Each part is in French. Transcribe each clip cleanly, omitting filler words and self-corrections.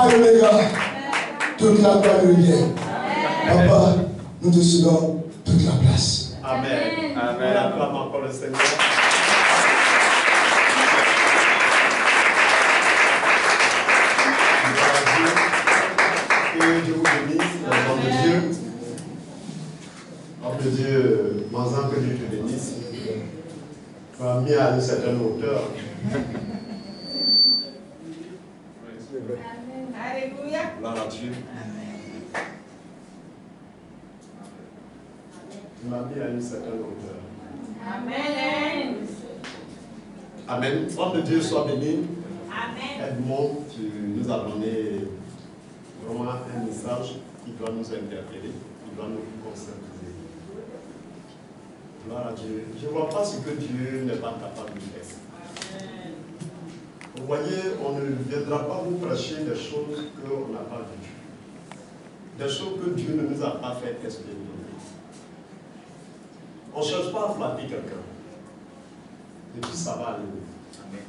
Alpha et Omega. Toute la gloire lui revient. Papa, nous te cédons toute la place. Amen. Amen. On acclame encore le Seigneur. Que Dieu vous bénisse dans le nom de Dieu. Homme de Dieu, Manzan, que Dieu te bénisse. Tu as mis à une certaine hauteur. Alléluia. Gloire à Dieu. Tu m'as mis à une certaine hauteur. Amen. Amen. Homme de Dieu, sois béni. Amen. Edmond, tu nous as donné vraiment un message qui doit nous interpeller, qui doit nous conscientiser. Gloire à Dieu. Je ne vois pas ce que Dieu n'est pas capable de faire. Vous voyez, on ne viendra pas vous prêcher des choses qu'on n'a pas vues. Des choses que Dieu ne nous a pas fait expérimenter. On ne cherche pas à flatter quelqu'un. Et puis ça va aller. Amen.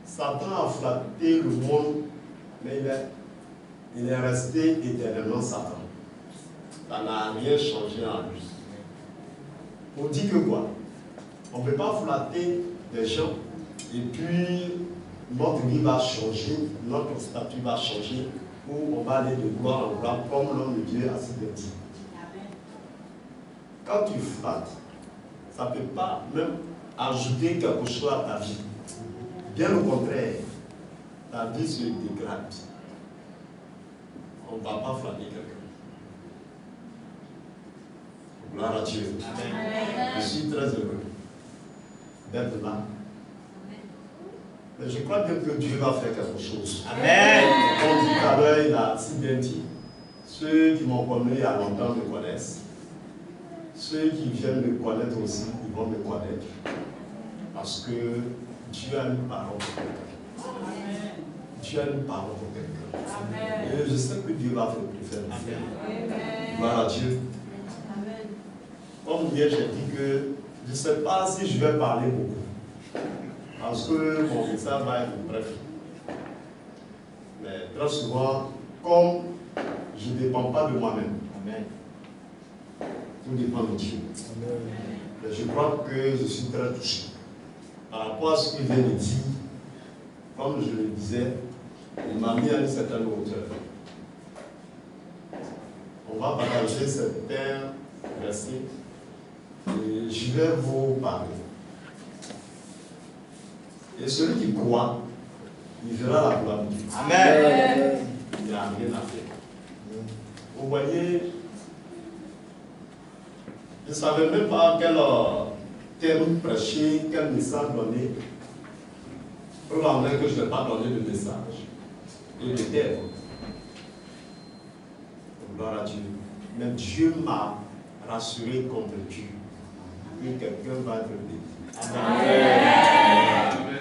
Satan a flatté le monde, mais il est resté éternellement Satan. Ça n'a rien changé en lui. On dit que quoi? On ne peut pas flatter des gens et puis notre vie va changer, notre statut va changer, ou on va aller de gloire en gloire comme l'homme de Dieu a si bien dit. Quand tu flattes, ça ne peut pas même ajouter quelque chose à ta vie. Bien au contraire, ta vie se dégrade. On ne va pas flatter quelqu'un. Gloire à Dieu. Amen. Je suis très heureux d'être là. Mais je crois bien que Dieu va faire quelque chose. Amen. Comme tout à l'heure, il a si bien dit, ceux qui m'ont connu il y a longtemps me connaissent. Ceux qui viennent me connaître aussi, ils vont me connaître. Parce que Dieu a une parole pour quelqu'un. Dieu a une parole pour quelqu'un. Et je sais que Dieu va faire le faire. Gloire à Dieu. Comme hier, j'ai dit que je ne sais pas si je vais parler beaucoup. Parce que mon message va être bref. Mais très souvent, comme je ne dépends pas de moi-même, tout dépend de Dieu. Mais je crois que je suis très touché. Par rapport à ce qu'il vient de dire, comme je le disais, il m'a mis à une certaine hauteur. On va partager certains versets et je vais vous parler. Et celui qui croit, il verra la gloire de Dieu. Amen. Il n'y a rien à faire. Vous voyez, je ne savais même pas quel thème prêcher, quel message donner. Probablement que je ne vais pas donner de message et de thème. Gloire à Dieu. Mais Dieu m'a rassuré contre Dieu que quelqu'un va être béni. Amen.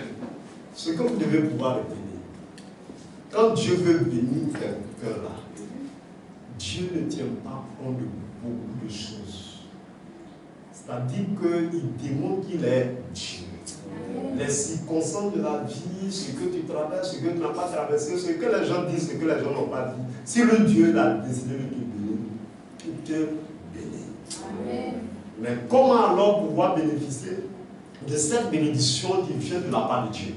Ce que vous devez pouvoir retenir, quand Dieu veut bénir quelqu'un là, Dieu ne tient pas compte de beaucoup de choses. C'est-à-dire qu'il démontre qu'il est Dieu. Les circonstances de la vie, ce que tu traverses, ce que tu n'as pas traversé, ce que les gens disent, ce que les gens n'ont pas dit. Si le Dieu a décidé de te bénir, il te bénit. Mais comment alors pouvoir bénéficier de cette bénédiction qui vient de la part de Dieu?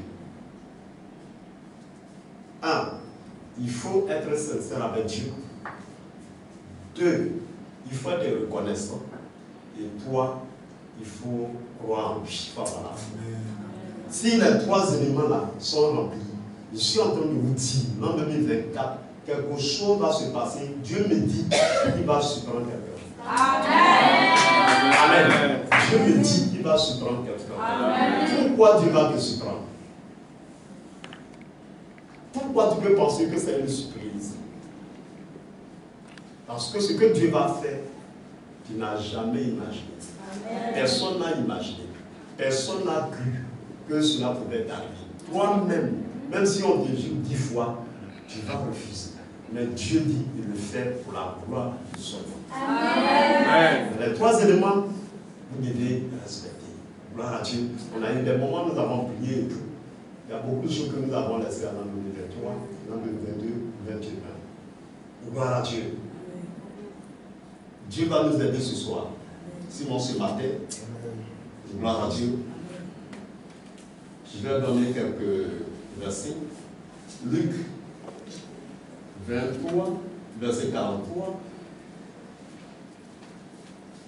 1. Il faut être sincère avec Dieu. 2. Il faut être reconnaissant. Et 3. Il faut croire en lui. Voilà. Si les 3 éléments-là sont remplis, je suis en train de vous dire, l'an 2024, quelque chose va se passer. Dieu me dit qu'il va surprendre quelqu'un. Amen. Amen. Dieu me dit qu'il va surprendre quelqu'un. Pourquoi Dieu va te surprendre? Pourquoi tu peux penser que c'est une surprise? Parce que ce que Dieu va faire, tu n'as jamais imaginé. Personne n'a imaginé. Personne n'a cru que cela pouvait arriver. Toi-même, même si on te dit 10 fois, tu vas refuser. Mais Dieu dit qu'il le fait pour la gloire de son nom. Amen. Les 3 éléments, vous devez respecter. Gloire à Dieu. On a eu des moments où nous avons prié et tout. y a beaucoup de choses que nous avons laissées dans le 23, dans le 22, 21. Gloire à Dieu. Dieu va nous aider ce soir. Simon ce matin. Gloire à Dieu. Je vais donner quelques versets. Luc 23, verset 43.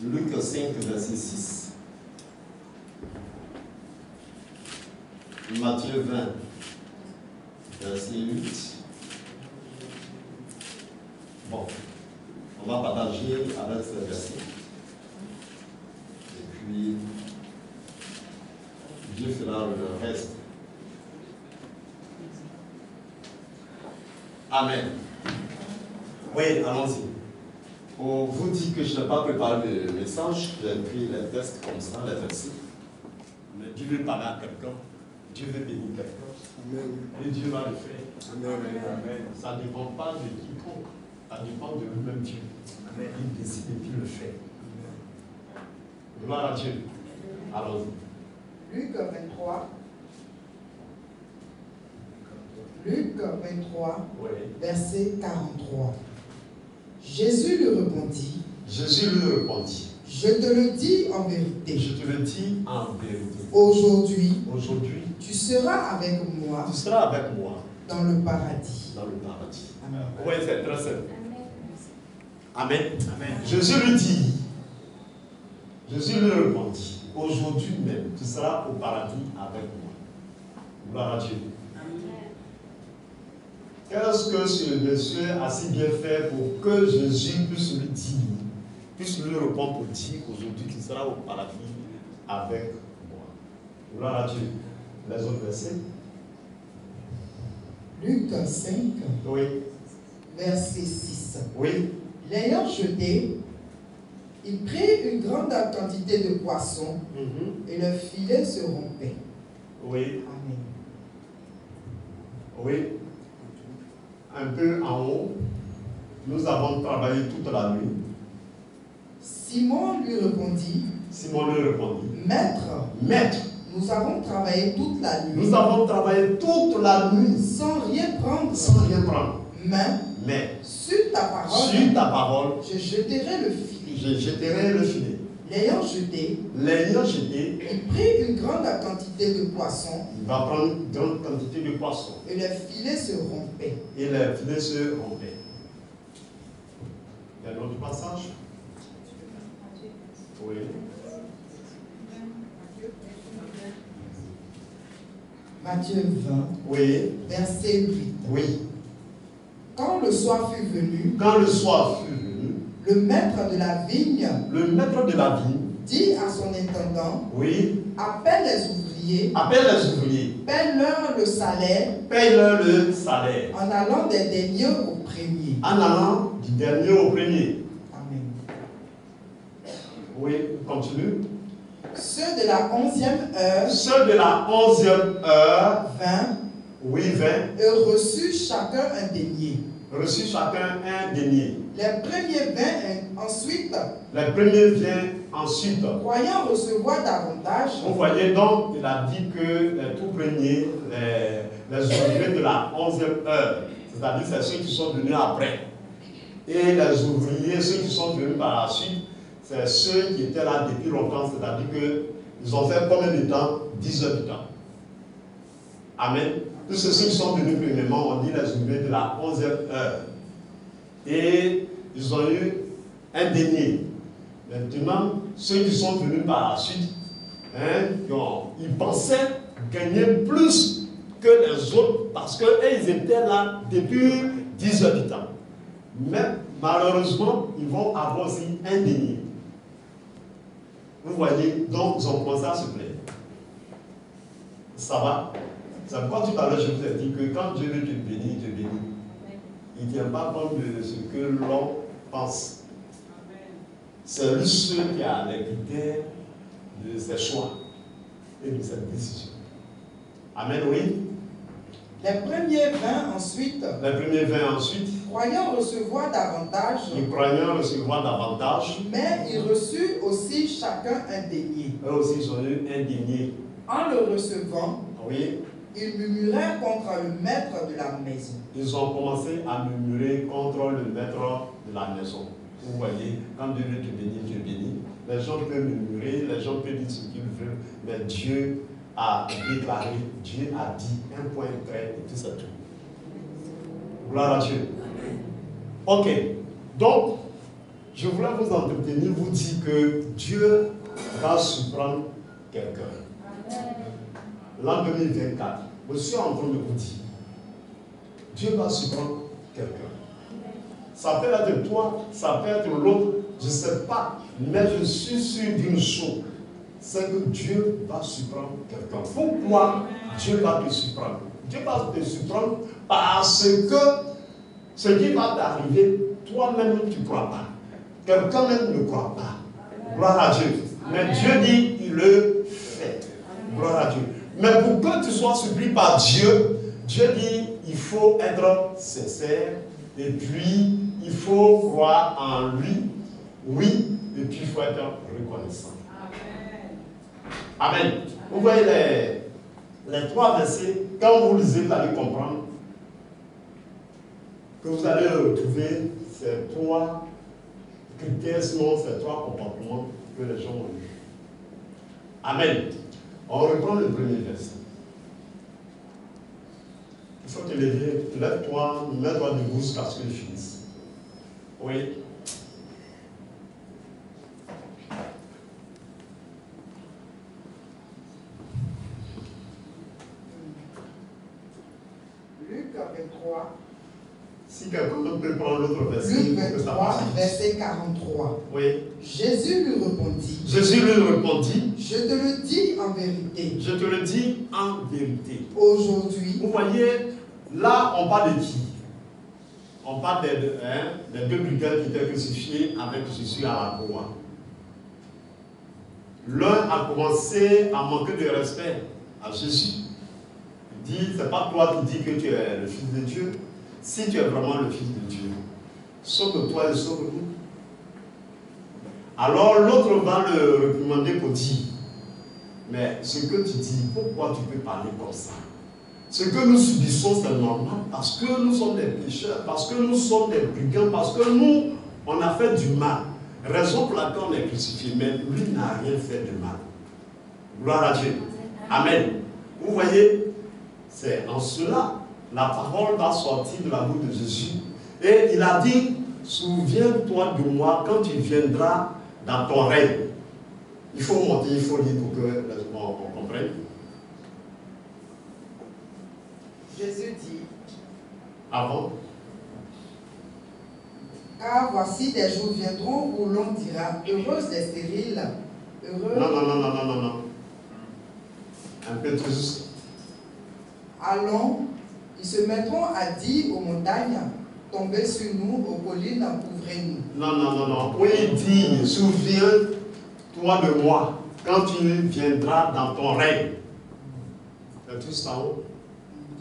Luc 5, verset 6. Matthieu 20, verset 8. Bon, on va partager avec ce verset. Et puis, Dieu fera le reste. Amen. Oui, allons-y. On vous dit que je n'ai pas préparé le message, j'ai pris les textes comme ça, les versets. Mais Dieu veut parler à quelqu'un, Dieu veut bénir quelqu'un. Et Dieu va le faire. Amen. Ça ne dépend pas de quiconque, ça dépend de lui-même Dieu. Amen. Il décide et puis le fait. Gloire à Dieu. Allons-y. Luc 23. Luc 23, Oui. verset 43. Jésus lui répondit. Jésus lui répondit. Je te le dis en vérité. Je te le dis en vérité. Aujourd'hui, tu seras avec moi. Tu seras avec moi dans le paradis. Dans le paradis. Amen. Oui, c'est très simple. Amen. Amen. Jésus lui dit. Jésus lui répondit. Aujourd'hui même, tu seras au paradis avec moi. Gloire à Dieu. Qu'est-ce que ce monsieur a si bien fait pour que Jésus puisse lui dire, puisse lui répondre pour dire qu'aujourd'hui tu seras au paradis avec moi. Gloire à Dieu. Les autres versets. Luc 5, oui. verset 6. Oui. L'ayant jeté, il prit une grande quantité de poissons et le filet se rompait. Oui. Amen. Oui. Un peu en haut, nous avons travaillé toute la nuit. Simon lui répondit. Maître, nous avons travaillé toute la nuit. Nous avons travaillé toute la nuit. Sans rien prendre. Mais sur ta parole, je jeterai le filet. L'ayant jeté, il prit une grande quantité de poissons. Il va prendre une grande quantité de poissons. Et le filet se rompait. Il y a un autre passage? Oui. Matthieu 20, oui. Verset 8. Oui. Quand le soir fut venu, le maître de la vigne dit à son intendant, oui. Appelle les ouvriers, paye-leur le salaire, en allant des derniers au premier. Amen. Oui, continue. Ceux de la 11e heure, 20, oui, 20, reçut chacun un denier. Les premiers vinrent ensuite, croyant recevoir davantage. Vous voyez donc, il a dit que les tout premiers, les ouvriers de la 11e heure, c'est-à-dire c'est ceux qui sont venus après. Et les ouvriers, ceux qui sont venus par la suite, c'est ceux qui étaient là depuis longtemps, c'est-à-dire qu'ils ont fait combien de temps? 10 heures du temps. Amen. Tous ceux qui sont venus premièrement, on dit les ouvriers de la 11e heure. Et ils ont eu un denier. Maintenant, ceux qui sont venus par la suite, ils pensaient gagner plus que les autres parce qu'ils étaient là depuis 10 heures du temps. Mais malheureusement, ils vont avoir aussi un denier. Vous voyez, donc ils ont commencé à se plaindre. Ça va? C'est pourquoi tout à l'heure je vous ai dit que quand Dieu veut te bénir, il te bénit. Il ne tient pas compte de ce que l'on pense. C'est lui seul qui a l'héritage de ses choix et de ses décisions. Amen, oui. Les premiers vinrent ensuite, croyant recevoir davantage, mais ils reçurent aussi chacun un denier. Eux aussi, ils ont eu un denier. En le recevant, oui. Ils murmuraient contre le maître de la maison. Ils ont commencé à murmurer contre le maître de la maison. Vous voyez, quand Dieu veut te bénir, Dieu bénit. Les gens peuvent murmurer, les gens peuvent dire ce qu'ils veulent, mais Dieu a déclaré, Dieu a dit un point très, et tout ça tout. Gloire à Dieu. Ok, donc, je voulais vous entretenir, vous dire que Dieu va surprendre quelqu'un. L'an 2024, je suis en train de vous dire, Dieu va surprendre quelqu'un. Ça peut être toi, ça peut être l'autre, je ne sais pas, mais je suis sûr d'une chose, c'est que Dieu va surprendre quelqu'un. Pourquoi Dieu va te surprendre? Dieu va te surprendre parce que ce qui va t'arriver, toi-même tu ne crois pas. Quelqu'un même ne croit pas. Gloire à Dieu. Mais Dieu dit, il le fait. Gloire à Dieu. Mais pour que tu sois surpris par Dieu, Dieu dit, il faut être sincère et puis il faut croire en lui. Oui, et puis il faut être reconnaissant. Amen. Amen. Vous voyez les trois versets, quand vous lisez, vous allez comprendre que vous allez retrouver ces trois critères, sinon ces trois comportements que les gens ont eu. Amen. On reprend le premier verset. Il faut te lever, lève-toi, mets-toi debout jusqu'à ce que je finisse. Oui. Luc 23. Si quelqu'un peut prendre l'autre verset. Luc 23, verset 43. Oui. Jésus lui répondit. Jésus lui répondit. Je te le dis en vérité. Je te le dis en vérité. Aujourd'hui. Vous voyez, là, on parle de qui? On parle des deux brigands qui étaient crucifiés avec Jésus à la croix. L'un a commencé à manquer de respect à Jésus. Il dit, c'est pas toi qui dis que tu es le Fils de Dieu. Si tu es vraiment le Fils de Dieu, sauve-toi et sauve-nous. Alors l'autre va le réprimander pour dire, mais ce que tu dis, pourquoi tu peux parler comme ça? Ce que nous subissons, c'est normal parce que nous sommes des pécheurs, parce que nous sommes des brigands, parce que nous, on a fait du mal. Raison pour laquelle on est crucifié, mais lui n'a rien fait de mal. Gloire à Dieu. Amen. Vous voyez, c'est en cela, la parole va sortir de la bouche de Jésus. Et il a dit, souviens-toi de moi quand tu viendras dans ton règne. Il faut monter, il faut lire pour que on comprenne. Jésus dit. Avant. Car voici des jours viendront où l'on dira, heureuse des stériles, heureux. Non. Un peu trop juste. Allons, ils se mettront à dire aux montagnes, tombez sur nous, aux collines, couvrez-nous. Non. Oui, il dit, souviens-toi de moi quand tu viendras dans ton règne. C'est tout ça.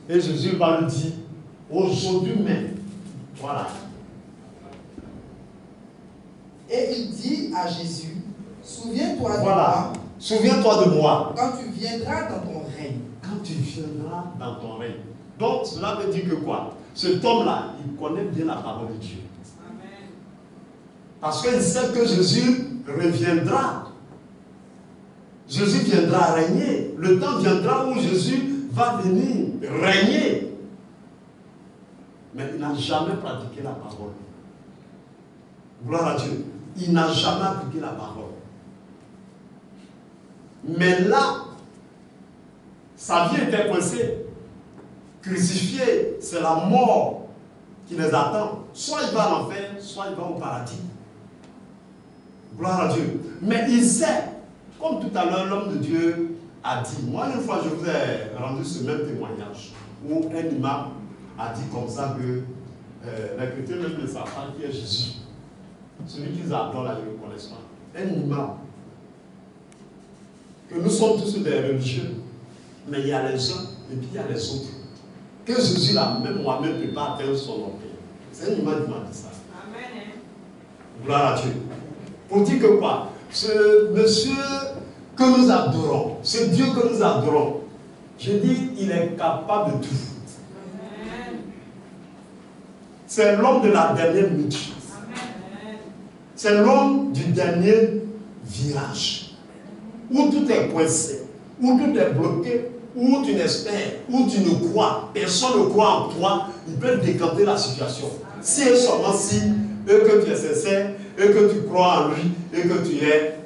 Et Jésus va lui dire, aujourd'hui même. Voilà. Et il dit à Jésus, souviens-toi de voilà. moi. Souviens-toi de moi. Quand tu viendras dans ton règne. Quand tu viendras dans ton règne. Donc, cela veut dire que quoi? Cet homme-là, il connaît bien la parole de Dieu. Amen. Parce qu'il sait que Jésus reviendra. Jésus viendra régner. Le temps viendra où Jésus va venir régner. Mais il n'a jamais pratiqué la parole. Gloire à Dieu. Il n'a jamais appliqué la parole. Mais là, sa vie était coincée. Crucifié, c'est la mort qui les attend. Soit il va à l'enfer, soit il va au paradis. Gloire à Dieu. Mais il sait, comme tout à l'heure, l'homme de Dieu a dit. Moi, une fois, je vous ai rendu ce même témoignage où un imam a dit comme ça que les chrétiens même ne savent pas qui est Jésus. Celui qu'ils adorent là, ils ne le connaissent pas. Un imam. Que nous sommes tous des religieux. Mais il y a les uns et puis il y a les autres. Que Jésus là, même moi-même, ne peut pas atteindre son orgueil. C'est un imam qui m'a dit ça. Amen. Gloire à Dieu. Pour dire que quoi? Ce monsieur que nous adorons, ce Dieu que nous adorons, Je dis, il est capable de tout. C'est l'homme de la dernière minute. C'est l'homme du dernier virage. Où tout est coincé, où tout est bloqué, où tu n'espères, où tu ne crois. Personne ne croit en toi. Il peut décanter la situation. Si et seulement si, et que tu es sincère, et que tu crois en lui, et que tu es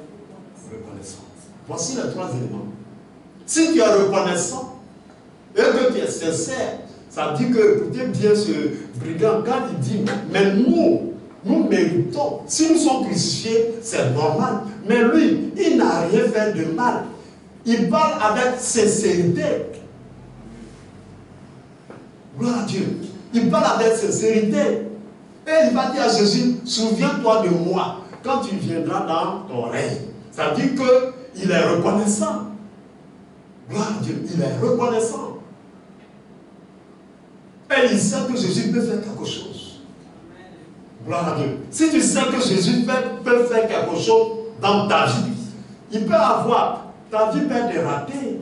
reconnaissant. Voici les 3 éléments. Si tu es reconnaissant, et que tu es sincère, ça dit que, écoutez bien ce brigand, quand il dit, mais nous méritons, si nous sommes crucifiés, c'est normal. Mais lui, il n'a rien fait de mal. Il parle avec sincérité. Gloire à Dieu. Il parle avec sincérité. Et il va dire à Jésus, souviens-toi de moi quand tu viendras dans ton règne. Ça dit qu'il est reconnaissant. Gloire à Dieu, il est reconnaissant. Et il sait que Jésus peut faire quelque chose. Gloire à Dieu. Si tu sais que Jésus peut faire quelque chose dans ta vie, il peut avoir, ta vie peut être ratée.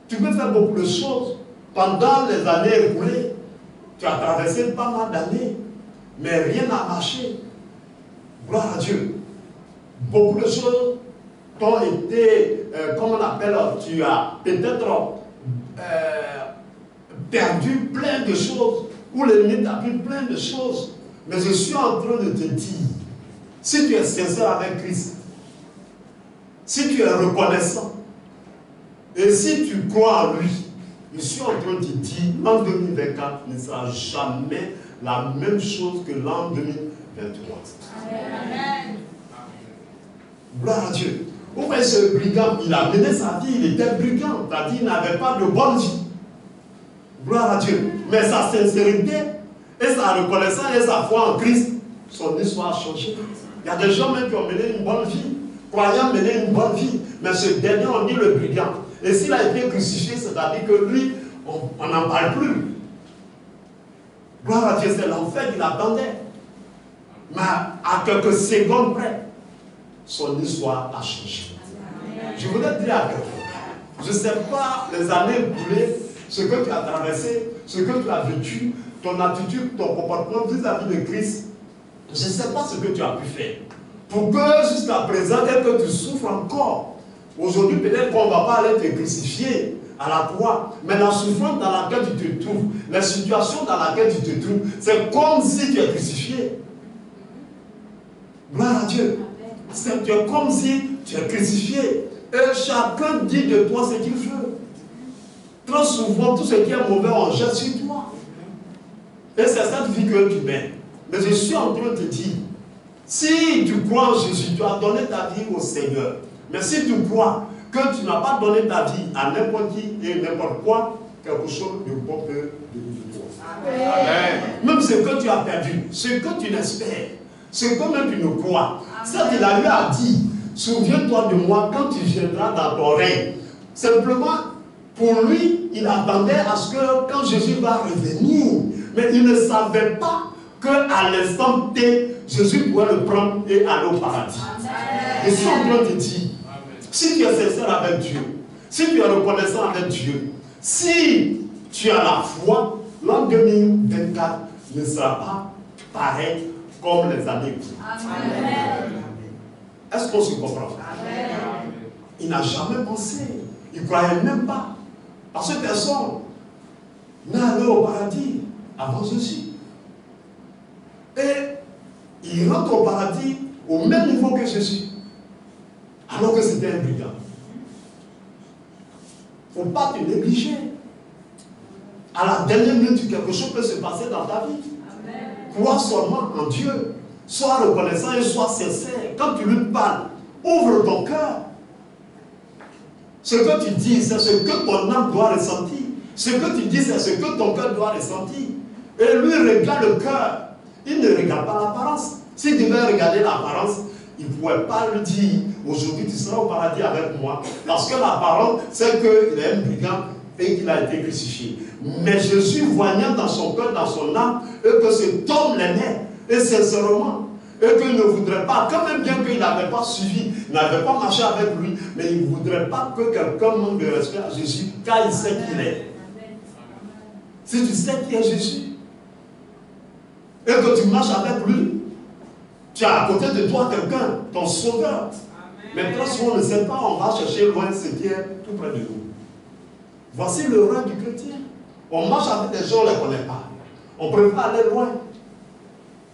Tu peux faire beaucoup de choses. Pendant les années écoulées, tu as traversé pas mal d'années, mais rien n'a marché. Gloire à Dieu. Beaucoup de choses t'ont été, comment on appelle, tu as peut-être perdu plein de choses, ou l'ennemi t'a pris plein de choses. Mais je suis en train de te dire, si tu es sincère avec Christ, si tu es reconnaissant, et si tu crois en lui, je suis en train de te dire, l'an 2024 ne sera jamais la même chose que l'an 2023. Amen. Gloire à Dieu. Pourquoi ce brigand, il a mené sa vie, il était brigand, c'est-à-dire qu'il n'avait pas de bonne vie. Gloire à Dieu. Mais sa sincérité et sa reconnaissance et sa foi en Christ, son histoire a changé. Il y a des gens même qui ont mené une bonne vie, croyant mener une bonne vie, mais ce dernier, on dit le brigand. Et s'il a été crucifié, c'est-à-dire que lui, on n'en parle plus. Gloire à Dieu, c'est l'enfer qui l'attendait. Mais à quelques secondes près, son histoire a changé. Je voulais dire à quelqu'un, je ne sais pas les années écoulées, ce que tu as traversé, ce que tu as vécu, ton attitude, ton comportement vis-à-vis de Christ, je ne sais pas ce que tu as pu faire. Pour que jusqu'à présent, et que tu souffres encore. Aujourd'hui, peut-être qu'on ne va pas aller te crucifier à la croix, mais la souffrance dans laquelle tu te trouves, la situation dans laquelle tu te trouves, c'est comme si tu es crucifié. Gloire à Dieu. C'est comme si tu es crucifié. Et chacun dit de toi ce qu'il veut. Trop souvent, tout ce qui est mauvais, on jette sur toi. Et c'est cette vie que tu mènes. Mais je suis en train de te dire, si tu crois en Jésus, tu as donné ta vie au Seigneur. Mais si tu crois que tu n'as pas donné ta vie à n'importe qui et n'importe quoi, quelque chose de bon peut devenir toi. Amen. Même ce que tu as perdu, ce que tu n'espères, ce que même tu ne crois. Ça, il a lui a dit, souviens-toi de moi quand tu viendras dans ton règne. Simplement, pour lui, il attendait à ce que quand Jésus va revenir, mais il ne savait pas qu'à l'instant T, Jésus pourrait le prendre et aller au paradis. Et si on doit te dire, si tu es sincère avec Dieu, si tu es reconnaissant avec Dieu, si tu as la foi, l'an 2024 ne sera pas pareil comme les années. Est-ce qu'on se comprend? Amen. Il n'a jamais pensé. Il ne croyait même pas. Parce que personne n'est allé au paradis avant Jésus. Et il rentre au paradis au même niveau que Jésus. Alors que c'était un brigand. Il ne faut pas te négliger. À la dernière minute, quelque chose peut se passer dans ta vie. Crois seulement en Dieu. Sois reconnaissant et sois sincère. Quand tu lui parles, ouvre ton cœur. Ce que tu dis, c'est ce que ton âme doit ressentir. Ce que tu dis, c'est ce que ton cœur doit ressentir. Et lui regarde le cœur. Il ne regarde pas l'apparence. S'il devait regarder l'apparence, il ne pouvait pas lui dire, aujourd'hui tu seras au paradis avec moi. Parce que l'apparence, c'est qu'il est un brigand et qu'il a été crucifié. Mais Jésus, voyant dans son cœur, dans son âme, et que cet homme l'aimait, et sincèrement, et qu'il ne voudrait pas, quand même bien qu'il n'avait pas suivi, n'avait pas marché avec lui, mais il ne voudrait pas que quelqu'un manque de respect à Jésus, car il sait qui il est. Si tu sais qui est Jésus, et que tu marches avec lui, tu as à côté de toi quelqu'un, ton sauveur. Mais très souvent on ne sait pas, on va chercher loin ce qui est tout près de nous. Voici le rang du chrétien. On marche avec des gens, on ne les connaît pas. On préfère aller loin.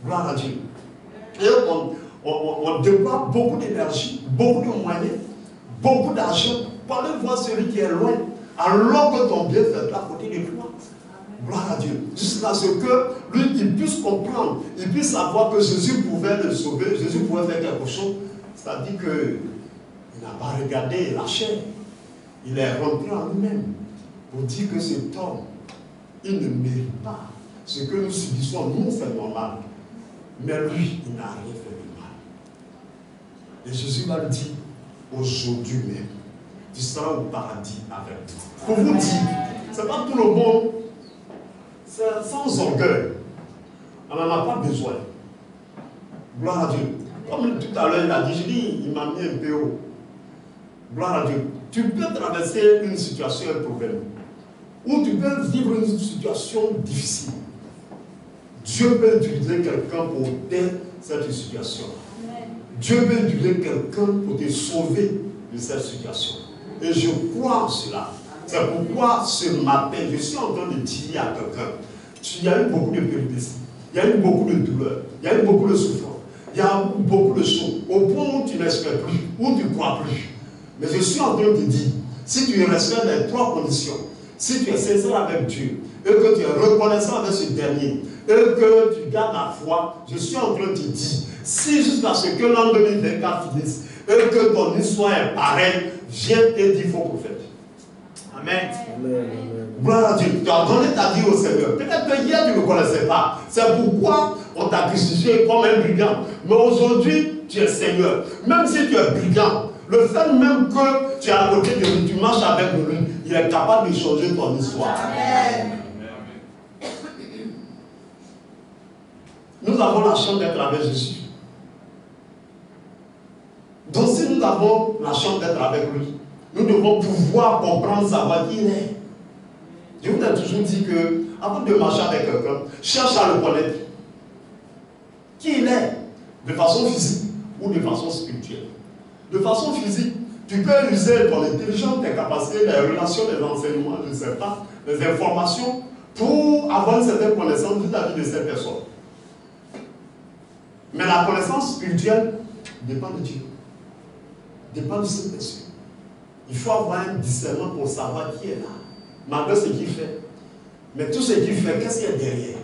Gloire à Dieu. Et on déploie beaucoup d'énergie, beaucoup de moyens, beaucoup d'argent pour aller voir celui qui est loin, alors que ton bienfaiteur est à côté de toi. Gloire à Dieu. Jusqu'à ce que lui, il puisse comprendre, il puisse savoir que Jésus pouvait le sauver, Jésus pouvait faire quelque chose. C'est-à-dire qu'il n'a pas regardé la chair. Il est rentré en lui-même pour dire que cet homme, il ne mérite pas ce que nous subissons. Nous, c'est normal. Mais lui, il n'a rien fait de mal. Et Jésus va le dire, aujourd'hui même, tu seras au paradis avec moi. Pour vous dire, ce n'est pas tout le monde, c'est sans orgueil. On n'en a pas besoin. Gloire à Dieu. Comme tout à l'heure, il a dit, je dis, il m'a mis un peu haut. Gloire à Dieu. Tu peux traverser une situation, un problème. Ou tu peux vivre une situation difficile. Dieu peut utiliser quelqu'un pour t'aider cette situation. Dieu peut utiliser quelqu'un pour te sauver de cette situation. Et je crois en cela. C'est pourquoi ce matin, je suis en train de dire à quelqu'un, il y a eu beaucoup de péripéties, il y a eu beaucoup de douleurs, il y a eu beaucoup de souffrances, il y a eu beaucoup de choses, au point où tu n'espères plus, où tu ne crois plus. Mais je suis en train de te dire, si tu respectes les trois conditions, si tu es sincère avec Dieu, et que tu es reconnaissant avec ce dernier, et que tu gardes la foi, je suis en train de te dire, si jusqu'à ce que l'an 2024 finisse, et que ton histoire est pareille, viens et dis faux prophète. Amen. Gloire à Dieu. Tu as donné ta vie au Seigneur. Peut-être que hier tu ne connaissais pas. C'est pourquoi on t'a crucifié comme un brigand. Mais aujourd'hui, tu es Seigneur. Même si tu es brigand, le fait même que tu es à côté de lui, tu marches avec lui, il est capable de changer ton histoire. Amen. Nous avons la chance d'être avec Jésus. Donc si nous avons la chance d'être avec lui, nous devons pouvoir comprendre, savoir qui il est. Je vous ai toujours dit que, avant de marcher avec quelqu'un, cherche à le connaître. Qui il est, de façon physique ou de façon spirituelle. De façon physique, tu peux user ton intelligence, tes capacités, les relations, les enseignements, je ne sais pas, les informations, pour avoir une certaine connaissance vis-à-vis de cette personne. Mais la connaissance spirituelle dépend de Dieu. Dépend de cette personne. Il faut avoir un discernement pour savoir qui est là, malgré ce qu'il fait. Mais tout ce qu'il fait, qu'est-ce qu'il y a derrière?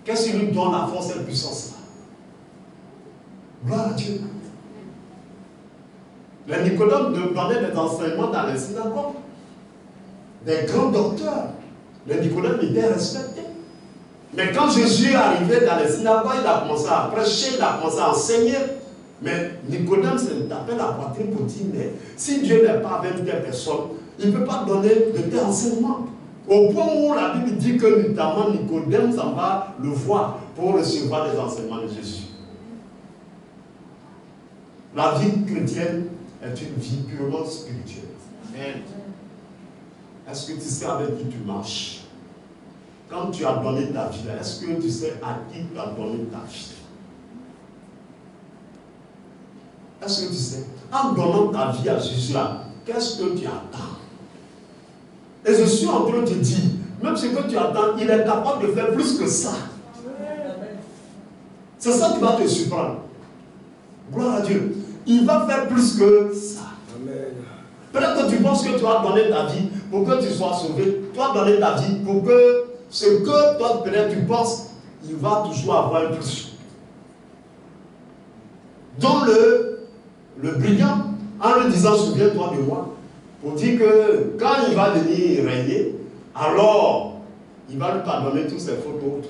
Qu'est-ce qui lui donne la force et la puissance là? Gloire à Dieu. Les Nicodèmes donnaient des enseignements dans les synagogues. Des grands docteurs. Les Nicodèmes étaient respectés. Mais quand Jésus est arrivé dans les synagogues, il a commencé à prêcher, il a commencé à enseigner. Mais Nicodème s'est tapé la poitrine pour dire, mais si Dieu n'est pas avec telle personne, il ne peut pas donner de tels enseignements. Au point où la Bible dit que notamment Nicodème s'en va le voir pour recevoir les enseignements de Jésus. La vie chrétienne est une vie purement spirituelle. Amen. Est-ce que tu sais avec qui tu marches? Quand tu as donné ta vie, est-ce que tu sais à qui tu as donné ta vie? Est-ce que tu sais, en donnant ta vie à Jésus, qu'est-ce que tu attends? Et je suis en train de te dire, même ce que tu attends, il est capable de faire plus que ça. C'est ça qui va te surprendre. Gloire à Dieu. Il va faire plus que ça. Peut-être que tu penses que tu as donné ta vie pour que tu sois sauvé. Tu as donné ta vie pour que ce que toi peut-être tu penses, il va toujours avoir un plus. Donc le brigand, en lui disant souviens-toi de moi, pour dire que quand il va venir régner, alors il va lui pardonner toutes ses fautes autres.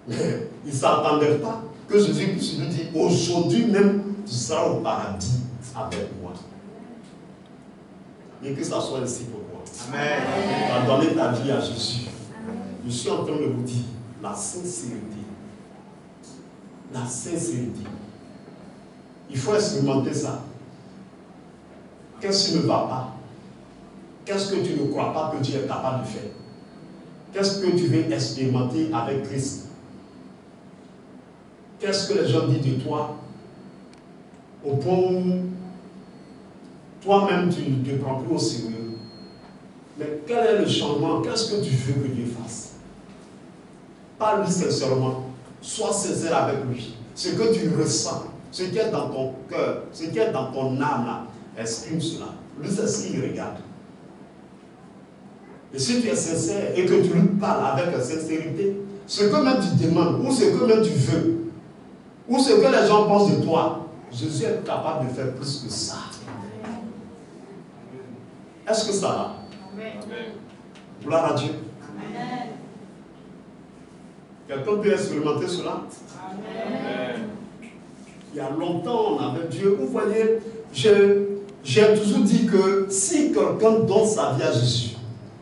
Mais il ne s'attendait pas que Jésus puisse lui dire aujourd'hui même tu seras au paradis avec moi. Et que ça soit ainsi pour toi. Amen. Tu as donné ta vie à Jésus. Je suis en train de vous dire la sincérité. la sincérité. Il faut expérimenter ça. Qu'est-ce qui ne va pas? Qu'est-ce que tu ne crois pas que Dieu est capable de faire? Qu'est-ce que tu veux expérimenter avec Christ? Qu'est-ce que les gens disent de toi? Au point où toi-même tu ne te prends plus au sérieux. Mais quel est le changement? Qu'est-ce que tu veux que Dieu fasse? Parle-lui sincèrement. Sois sincère avec lui. Ce que tu ressens, ce qui est dans ton cœur, ce qui est dans ton âme, là, exprime cela. Lui, c'est ce qu'il regarde. Et si tu es sincère et que tu lui parles avec sincérité, ce que même tu demandes, ou ce que même tu veux, ou ce que les gens pensent de toi, Jésus est capable de faire plus que ça. Est-ce que ça va? Gloire à Dieu. Amen. Quelqu'un peut expérimenter cela? Amen. Il y a longtemps, on avait Dieu. Vous voyez, j'ai toujours dit que si quelqu'un donne sa vie à Jésus,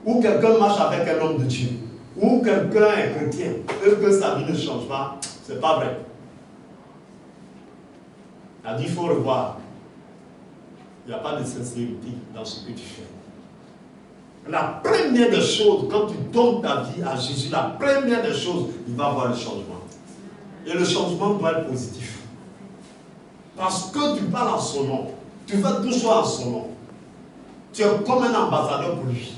ou quelqu'un marche avec un homme de Dieu, ou quelqu'un est chrétien, et que sa vie ne change pas, ce n'est pas vrai. Il a dit, il faut revoir. Il n'y a pas de sincérité dans ce que tu fais. La première des choses, quand tu donnes ta vie à Jésus, la première des choses, il va avoir le changement. Et le changement doit être positif. Parce que tu parles en son nom. Tu fais tout ça en son nom. Tu es comme un ambassadeur pour lui.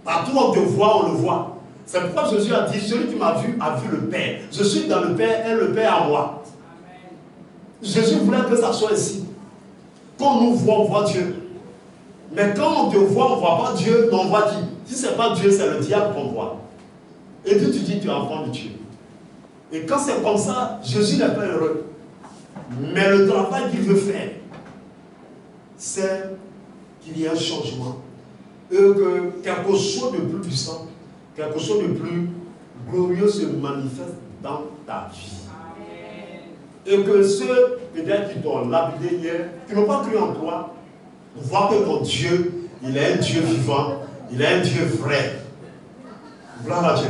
Partout où on te voit, on le voit. C'est pourquoi Jésus a dit, celui qui m'a vu a vu le Père. Je suis dans le Père et le Père en moi. Amen. Jésus voulait que ça soit ici. Quand on nous voit, on voit Dieu. Mais quand on te voit, on ne voit pas Dieu, mais on voit qui? Si ce n'est pas Dieu, c'est le diable qu'on voit. Et puis tu dis, tu es enfant de Dieu. Et quand c'est comme ça, Jésus n'est pas heureux. Mais le travail qu'il veut faire, c'est qu'il y ait un changement. Et que quelque chose de plus puissant, quelque chose de plus glorieux se manifeste dans ta vie. Et que ceux, peut-être, qui t'ont lapidé hier, qui n'ont pas cru en toi, voient que ton Dieu, il est un Dieu vivant, il est un Dieu vrai. Gloire à Dieu.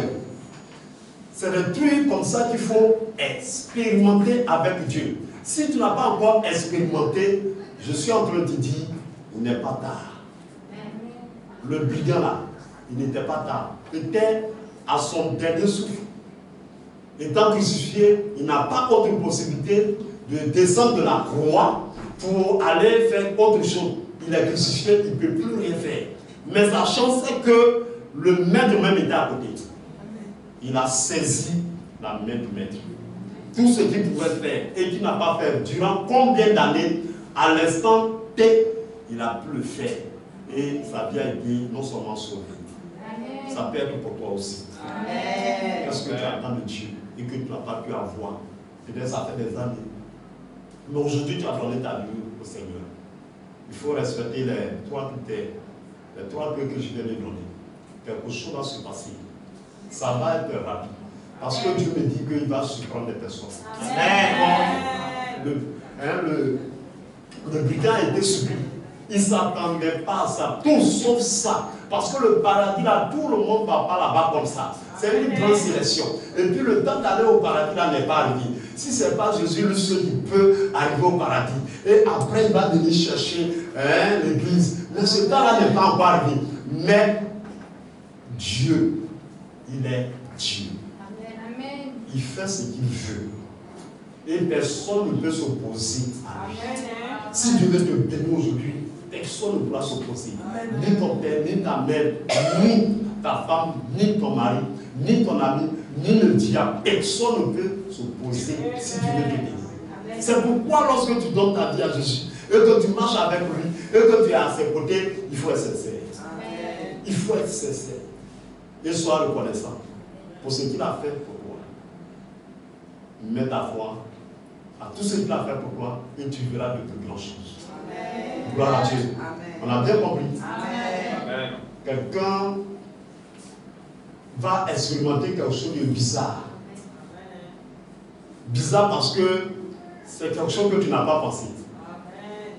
C'est des trucs comme ça qu'il faut expérimenter avec Dieu. Si tu n'as pas encore expérimenté, je suis en train de te dire, il n'est pas tard. Le brigand là, il n'était pas tard. Il était à son dernier souffle. Étant crucifié, il n'a pas autre possibilité de descendre de la croix pour aller faire autre chose. Il est crucifié, il ne peut plus rien faire. Mais sa chance c'est que le maître même était à côté. Il a saisi la main du maître. Tout ce qu'il pouvait faire et qu'il n'a pas fait durant combien d'années, à l'instant T, il a pu le faire. Et sa vie a été non seulement sauvée. Ça peut être pour toi aussi. Qu'est-ce que tu attends de Dieu et que tu n'as pas pu avoir? Peut-être ça fait des années. Mais aujourd'hui, tu as donné ta vie au Seigneur. Il faut respecter les trois critères, les trois critères que je viens de donner. Quelque chose va se passer. Ça va être rapide. Parce que Dieu me dit qu'il va surprendre les personnes. Le brigand a été surpris. Il ne s'attendait pas à ça, tout sauf ça. Parce que le paradis, là, tout le monde ne va pas là-bas comme ça. C'est une grande sélection. Et puis le temps d'aller au paradis, là, n'est pas arrivé. Si ce n'est pas Jésus, le seul qui peut arriver au paradis. Et après, il va venir chercher l'église. Mais ce temps-là n'est pas encore arrivé. Mais Dieu, il est Dieu. Amen. Il fait ce qu'il veut. Et personne ne peut s'opposer à lui. Si Dieu veut te bénir aujourd'hui, personne ne pourra s'opposer. Ni ton père, ni ta mère, ni ta femme, ni ton mari, ni ton ami, ni le diable. Personne ne peut s'opposer si Dieu veut te bénir. C'est pourquoi lorsque tu donnes ta vie à Jésus, et que tu marches avec lui, et que tu es à ses côtés, il faut être sincère. Il faut être sincère. Et sois reconnaissant pour ce qu'il a fait pour toi. Mets ta foi à tout ce qu'il a fait pour toi et tu verras de plus grandes choses. Amen. Gloire à Dieu. Amen. On a bien compris. Amen. Quelqu'un va expérimenter quelque chose de bizarre. Amen. Bizarre parce que c'est quelque chose que tu n'as pas pensé. Amen.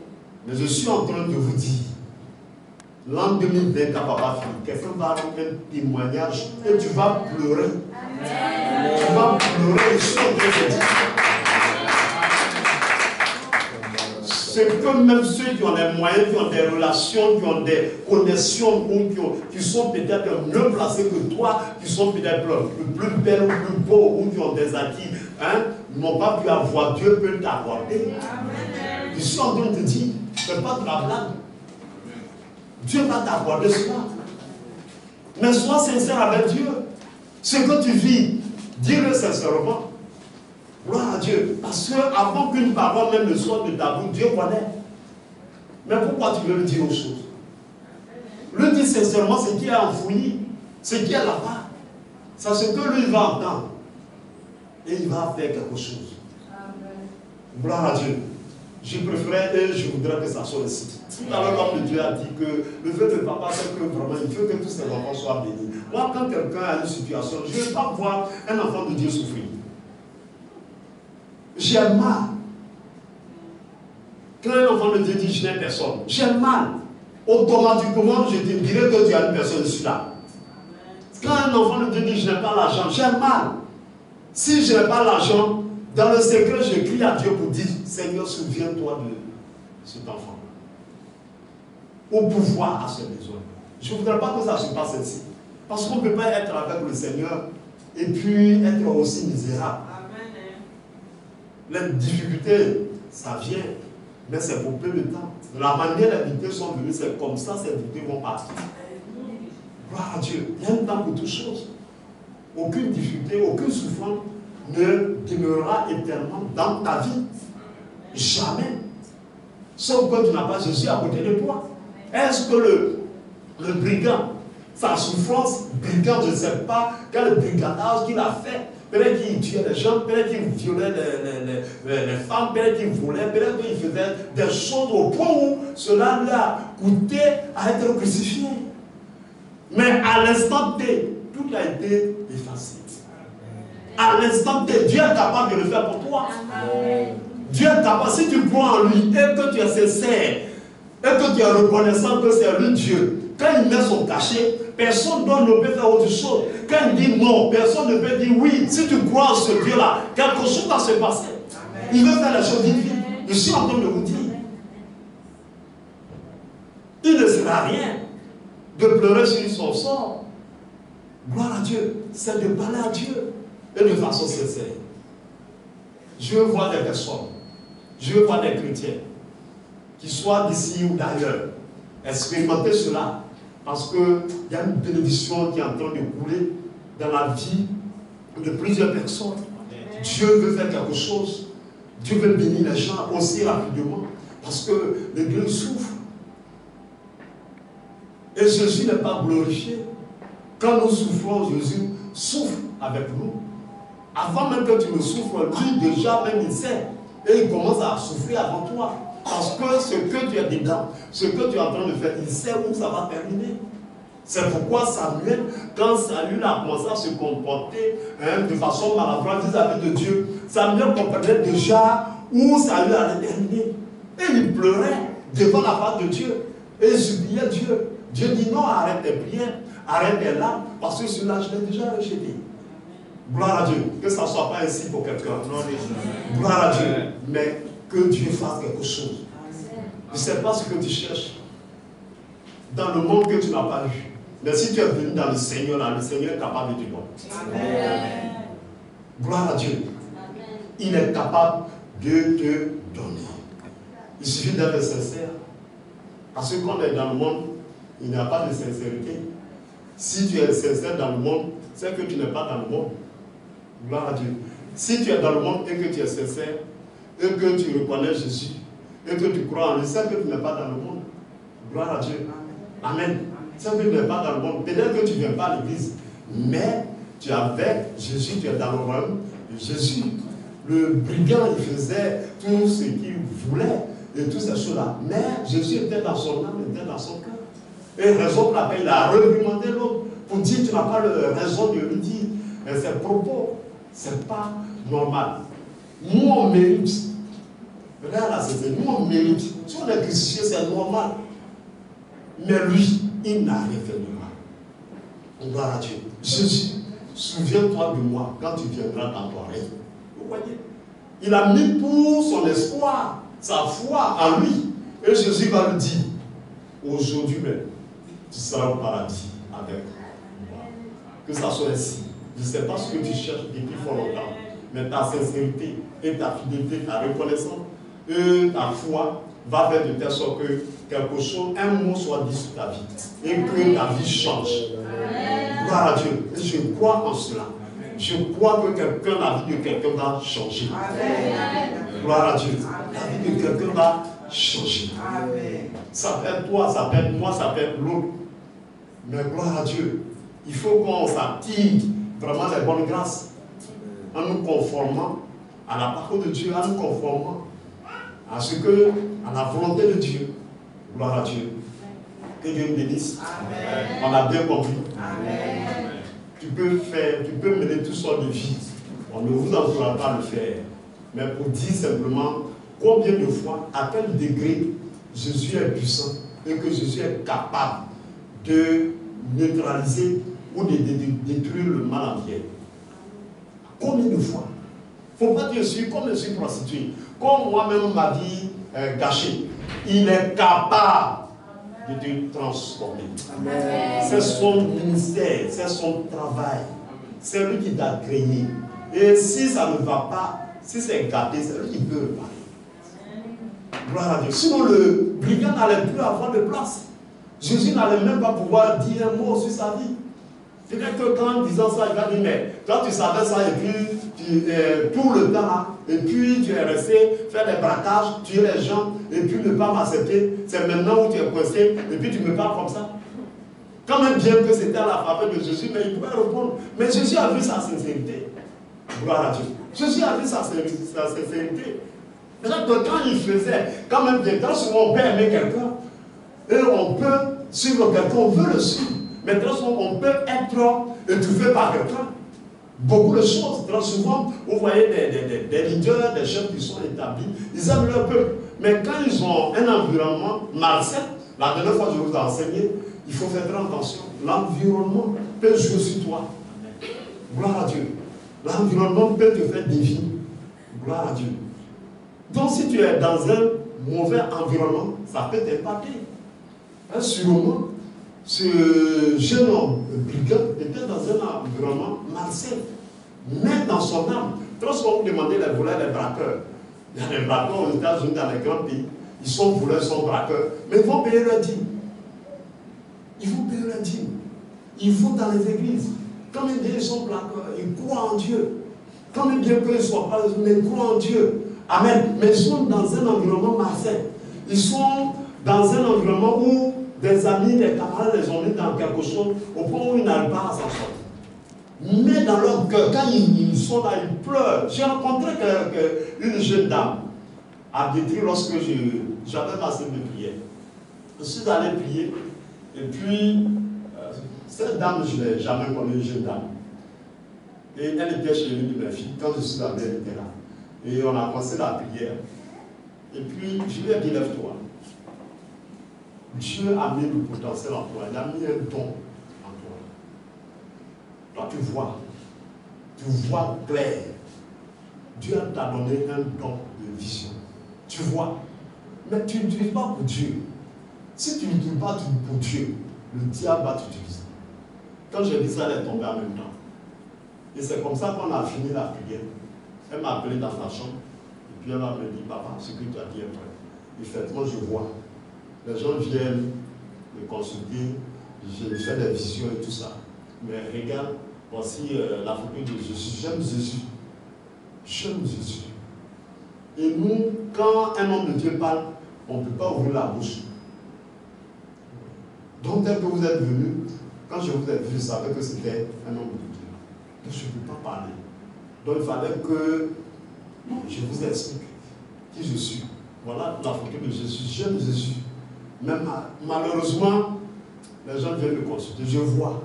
Mais je suis en train de vous dire, l'an 2024 papa fini, quelqu'un va avoir un témoignage et tu vas pleurer. Amen. Tu vas pleurer, je suis en train de te dire. C'est que même ceux qui ont les moyens, qui ont des relations, qui ont des connexions, ou qui sont peut-être mieux placés que toi, qui sont peut-être plus belles ou plus beaux, ou qui ont des acquis, hein, n'ont pas pu avoir. Dieu peut t'accorder. Je suis en train de te dire, ce n'est pas de la blague. Dieu va t'accorder cela. Mais sois sincère avec Dieu. Ce que tu vis, dis-le sincèrement. Gloire à Dieu. Parce qu'avant qu'une parole même ne soit de ta bouche, Dieu connaît. Mais pourquoi tu veux le dire aux choses? Le dire sincèrement, ce qui est enfoui, ce qui est là-bas. C'est ce que lui va entendre. Et il va faire quelque chose. Gloire à Dieu. Je préférais et je voudrais que ça soit ici. Tout à l'heure, comme Dieu a dit que le fait de papa, c'est que vraiment, il veut que tous ses enfants soient bénis. Moi, quand quelqu'un a une situation, je ne vais pas voir un enfant de Dieu souffrir. J'ai mal. Quand un enfant de Dieu dit je n'ai personne, j'ai mal. Automatiquement, je te dirai que tu as une personne ici là. Quand un enfant de Dieu dit je n'ai pas l'argent, j'ai mal. Si je n'ai pas l'argent, dans le secret, je crie à Dieu pour dire Seigneur, souviens-toi de cet enfant. Au pouvoir à ses besoins. Je ne voudrais pas que ça se passe ainsi. Parce qu'on ne peut pas être avec le Seigneur et puis être aussi misérable. Les difficultés, ça vient, mais c'est pour peu de temps. De la manière les difficultés sont venues, c'est comme ça, ces difficultés vont partir. Gloire à Dieu. Il y a un temps pour toutes choses. Aucune difficulté, aucune souffrance ne demeurera éternellement dans ta vie. Jamais. Sauf que tu n'as pas Jésus à côté de toi. Est-ce que le brigand, sa souffrance, brigand, je ne sais pas quel brigandage qu'il a fait, peut-être qu'il tuait les gens, peut-être qu'il violait les femmes, peut-être qu'il volait, peut-être qu'il faisait des choses au point où cela lui a coûté à être crucifié. Mais à l'instant T, tout a été effacé. À l'instant T, Dieu est capable de le faire pour toi. Dieu est capable, si tu crois en lui et que tu es sincère, et que tu es reconnaissant que c'est lui Dieu, quand il met son cachet, personne d'autre ne peut faire autre chose. Quand il dit non, personne ne peut dire oui. Si tu crois en ce Dieu-là, quelque chose va se passer. Il veut faire les choses vite. Je suis en train de vous dire. Il ne sert à rien de pleurer sur son sort. Gloire à Dieu. C'est de parler à Dieu. Et de façon sincère. Je veux voir des personnes. Je veux voir des chrétiens. Qu'ils soient d'ici ou d'ailleurs. Expérimenter cela. Parce qu'il y a une bénédiction qui est en train de couler dans la vie de plusieurs personnes. Dieu veut faire quelque chose. Dieu veut bénir les gens aussi rapidement. Parce que l'Église souffre. Et Jésus n'est pas glorifié. Quand nous souffrons, Jésus souffre avec nous. Avant même que tu ne souffres, lui déjà même il sait. Et il commence à souffrir avant toi. Parce que ce que tu es dedans, ce que tu es en train de faire, il sait où ça va terminer. C'est pourquoi Samuel, quand Saül a commencé à se comporter de façon maladroite vis-à-vis de Dieu, Samuel comprenait déjà où Saül allait terminer. Et il pleurait devant la face de Dieu. Et il suppliait Dieu. Dieu dit non, arrête tes prières, arrête tes larmes, parce que celui-là, je l'ai déjà rejeté. Gloire à Dieu. Que ça ne soit pas ainsi pour quelqu'un. Gloire à Dieu. Mais que Dieu fasse quelque chose. Je ne sais pas ce que tu cherches dans le monde que tu n'as pas vu. Mais si tu es venu dans le Seigneur, là, le Seigneur est capable de te donner. Gloire à Dieu. Amen. Il est capable de te donner. Il suffit d'être sincère. Parce que quand on est dans le monde, il n'y a pas de sincérité. Si tu es sincère dans le monde, c'est que tu n'es pas dans le monde. Gloire à Dieu. Si tu es dans le monde et que tu es sincère, et que tu reconnais Jésus, et que tu crois en lui, c'est que tu n'es pas dans le monde. Gloire à Dieu. Amen. C'est que tu n'es pas dans le monde. Peut-être que tu ne viens pas à l'église, mais tu es avec Jésus, tu es dans le royaume de Jésus. Le brigand, il faisait tout ce qu'il voulait, et toutes ces choses-là. Mais Jésus était dans son âme, était dans son cœur. Et raison pour laquelle il a reprimandé l'autre, pour dire tu n'as pas raison de lui dire. Mais ses propos, ce n'est pas normal. Nous, on mérite. Regarde là, nous, on mérite. Si on est crucifié, c'est normal. Mais lui, il n'a rien fait de mal. Gloire à Dieu. Jésus, souviens-toi de moi quand tu viendras dans ton règne. Vous voyez? Il a mis tout son espoir sa foi en lui. Et Jésus va lui dire, aujourd'hui même, tu seras au paradis avec moi. Que ça soit ainsi. Je ne sais pas ce que tu cherches depuis fort longtemps, mais ta sincérité et ta fidélité, ta reconnaissance et ta foi va faire de telle sorte que quelque chose, un mot soit dit sur ta vie et que ta vie change. Gloire à Dieu. Et je crois en cela. Je crois que la vie de quelqu'un va changer. Gloire à Dieu. La vie de quelqu'un va changer. Ça peut être toi, ça peut être moi, ça peut être l'autre. Mais gloire à Dieu. Il faut qu'on s'attire vraiment les bonnes grâces en nous conformant à la parole de Dieu, en nous conformant à la volonté de Dieu. Gloire à Dieu. Que Dieu me bénisse. Amen. On a bien compris. Amen. Tu peux mener toutes sortes de vies. On ne vous encourage pas à le faire. Mais pour dire simplement combien de fois, à quel degré Jésus est puissant et que Jésus est capable de neutraliser ou de détruire le mal en bien. Combien de fois? Il ne faut pas dire je suis comme je suis prostitué, comme moi-même ma vie gâchée. Il est capable de te transformer. C'est son ministère, c'est son travail. C'est lui qui t'a créé. Et si ça ne va pas, si c'est gâté, c'est lui qui peut réparer. Gloire à Dieu. Sinon, le brigand n'allait plus avoir de place. Jésus n'allait même pas pouvoir dire un mot sur sa vie. Peut-être que quand en disant ça, il va dire, mais quand tu savais ça, et puis tout le temps là, et puis tu es resté faire des braquages, tuer les gens, et puis ne pas m'accepter, c'est maintenant où tu es coincé, et puis tu me parles comme ça. Quand même bien que c'était à la faveur de Jésus, mais il pouvait répondre. Mais Jésus a vu sa sincérité. Gloire à Dieu. Jésus a vu sa sincérité. Peut-être que quand il faisait, quand même bien, quand souvent on peut aimer quelqu'un, et on peut suivre quelqu'un, on veut le suivre. Mais très souvent, on peut être étouffé par quelqu'un. Beaucoup de choses. Très souvent, vous voyez des leaders, des chefs qui sont établis, ils aiment leur peuple. Mais quand ils ont un environnement malsain, la dernière fois que je vous ai enseigné, il faut faire très attention. L'environnement peut jouer sur toi. Gloire à Dieu. L'environnement peut te faire dévier. Gloire à Dieu. Donc si tu es dans un mauvais environnement, ça peut t'impacter. Sûrement, ce jeune homme, brigand, était dans un environnement malsain, même dans son âme. Lorsque vous demandez les voleurs, les braqueurs, il y a des braqueurs aux États-Unis, dans les grands pays, ils sont voleurs, ils sont braqueurs, mais ils vont payer leur dîme. Ils vont payer leur dîme. Ils vont dans les églises. Quand même bien ils sont braqueurs, ils croient en Dieu. Quand même bien qu'ils ne soient pas, mais ils croient en Dieu. Amen. Mais ils sont dans un environnement malsain. Ils sont dans un environnement où des amis, des camarades les ont mis dans quelque chose au point où ils n'arrivent pas à s'en sortir. Mais dans leur cœur, quand ils sont là, ils pleurent. J'ai rencontré une jeune dame à Détruit lorsque j'avais ma séance de prière. Je suis allé prier et puis cette dame, je ne l'ai jamais connue, une jeune dame. Et elle était chez l'une de mes filles. Quand je suis allé, elle était là. Et on a commencé la prière. Et puis je lui ai dit, lève-toi. Dieu a mis le potentiel en toi. Il a mis un don en toi. Toi, tu vois clair. Dieu t'a donné un don de vision. Tu vois. Mais tu n'utilises pas pour Dieu. Si tu n'utilises pas pour Dieu, le diable va t'utiliser. Quand j'ai dit ça, elle est tombée en même temps. Et c'est comme ça qu'on a fini la prière. Elle m'a appelé dans sa chambre. Et puis elle m'a dit, papa, ce que tu as dit est vrai. Effectivement, je vois. Les gens viennent me consulter, je fais des visions et tout ça. Mais regarde, voici la photo de Jésus. J'aime Jésus. J'aime Jésus. Et nous, quand un homme de Dieu parle, on ne peut pas ouvrir la bouche. Donc, tel que vous êtes venu, quand je vous ai vu, je savais que c'était un homme de Dieu. Donc, je ne peux pas parler. Donc, il fallait que je vous explique qui je suis. Voilà la photo de Jésus. J'aime Jésus. Même malheureusement, les gens viennent me consulter. Je vois.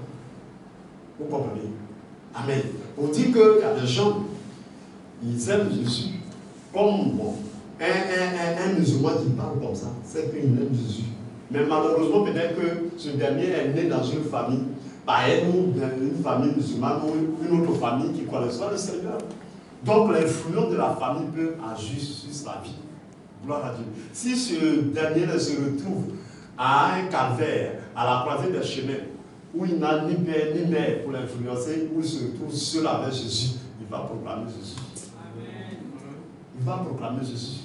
Vous comprenez? Amen. Pour dire qu'il y a des gens, ils aiment Jésus. Comme bon, un musulman qui parle comme ça, c'est qu'il aime Jésus. Mais malheureusement, peut-être que ce dernier est né dans une famille païenne ou une famille musulmane ou une autre famille qui ne connaît pas le Seigneur. Donc l'influence de la famille peut agir sur sa vie. Gloire à Dieu. Si ce Daniel se retrouve à un calvaire, à la croisée des chemins, où il n'a ni père ni mère pour l'influencer, où il se retrouve seul avec Jésus, il va proclamer Jésus. Il va proclamer Jésus.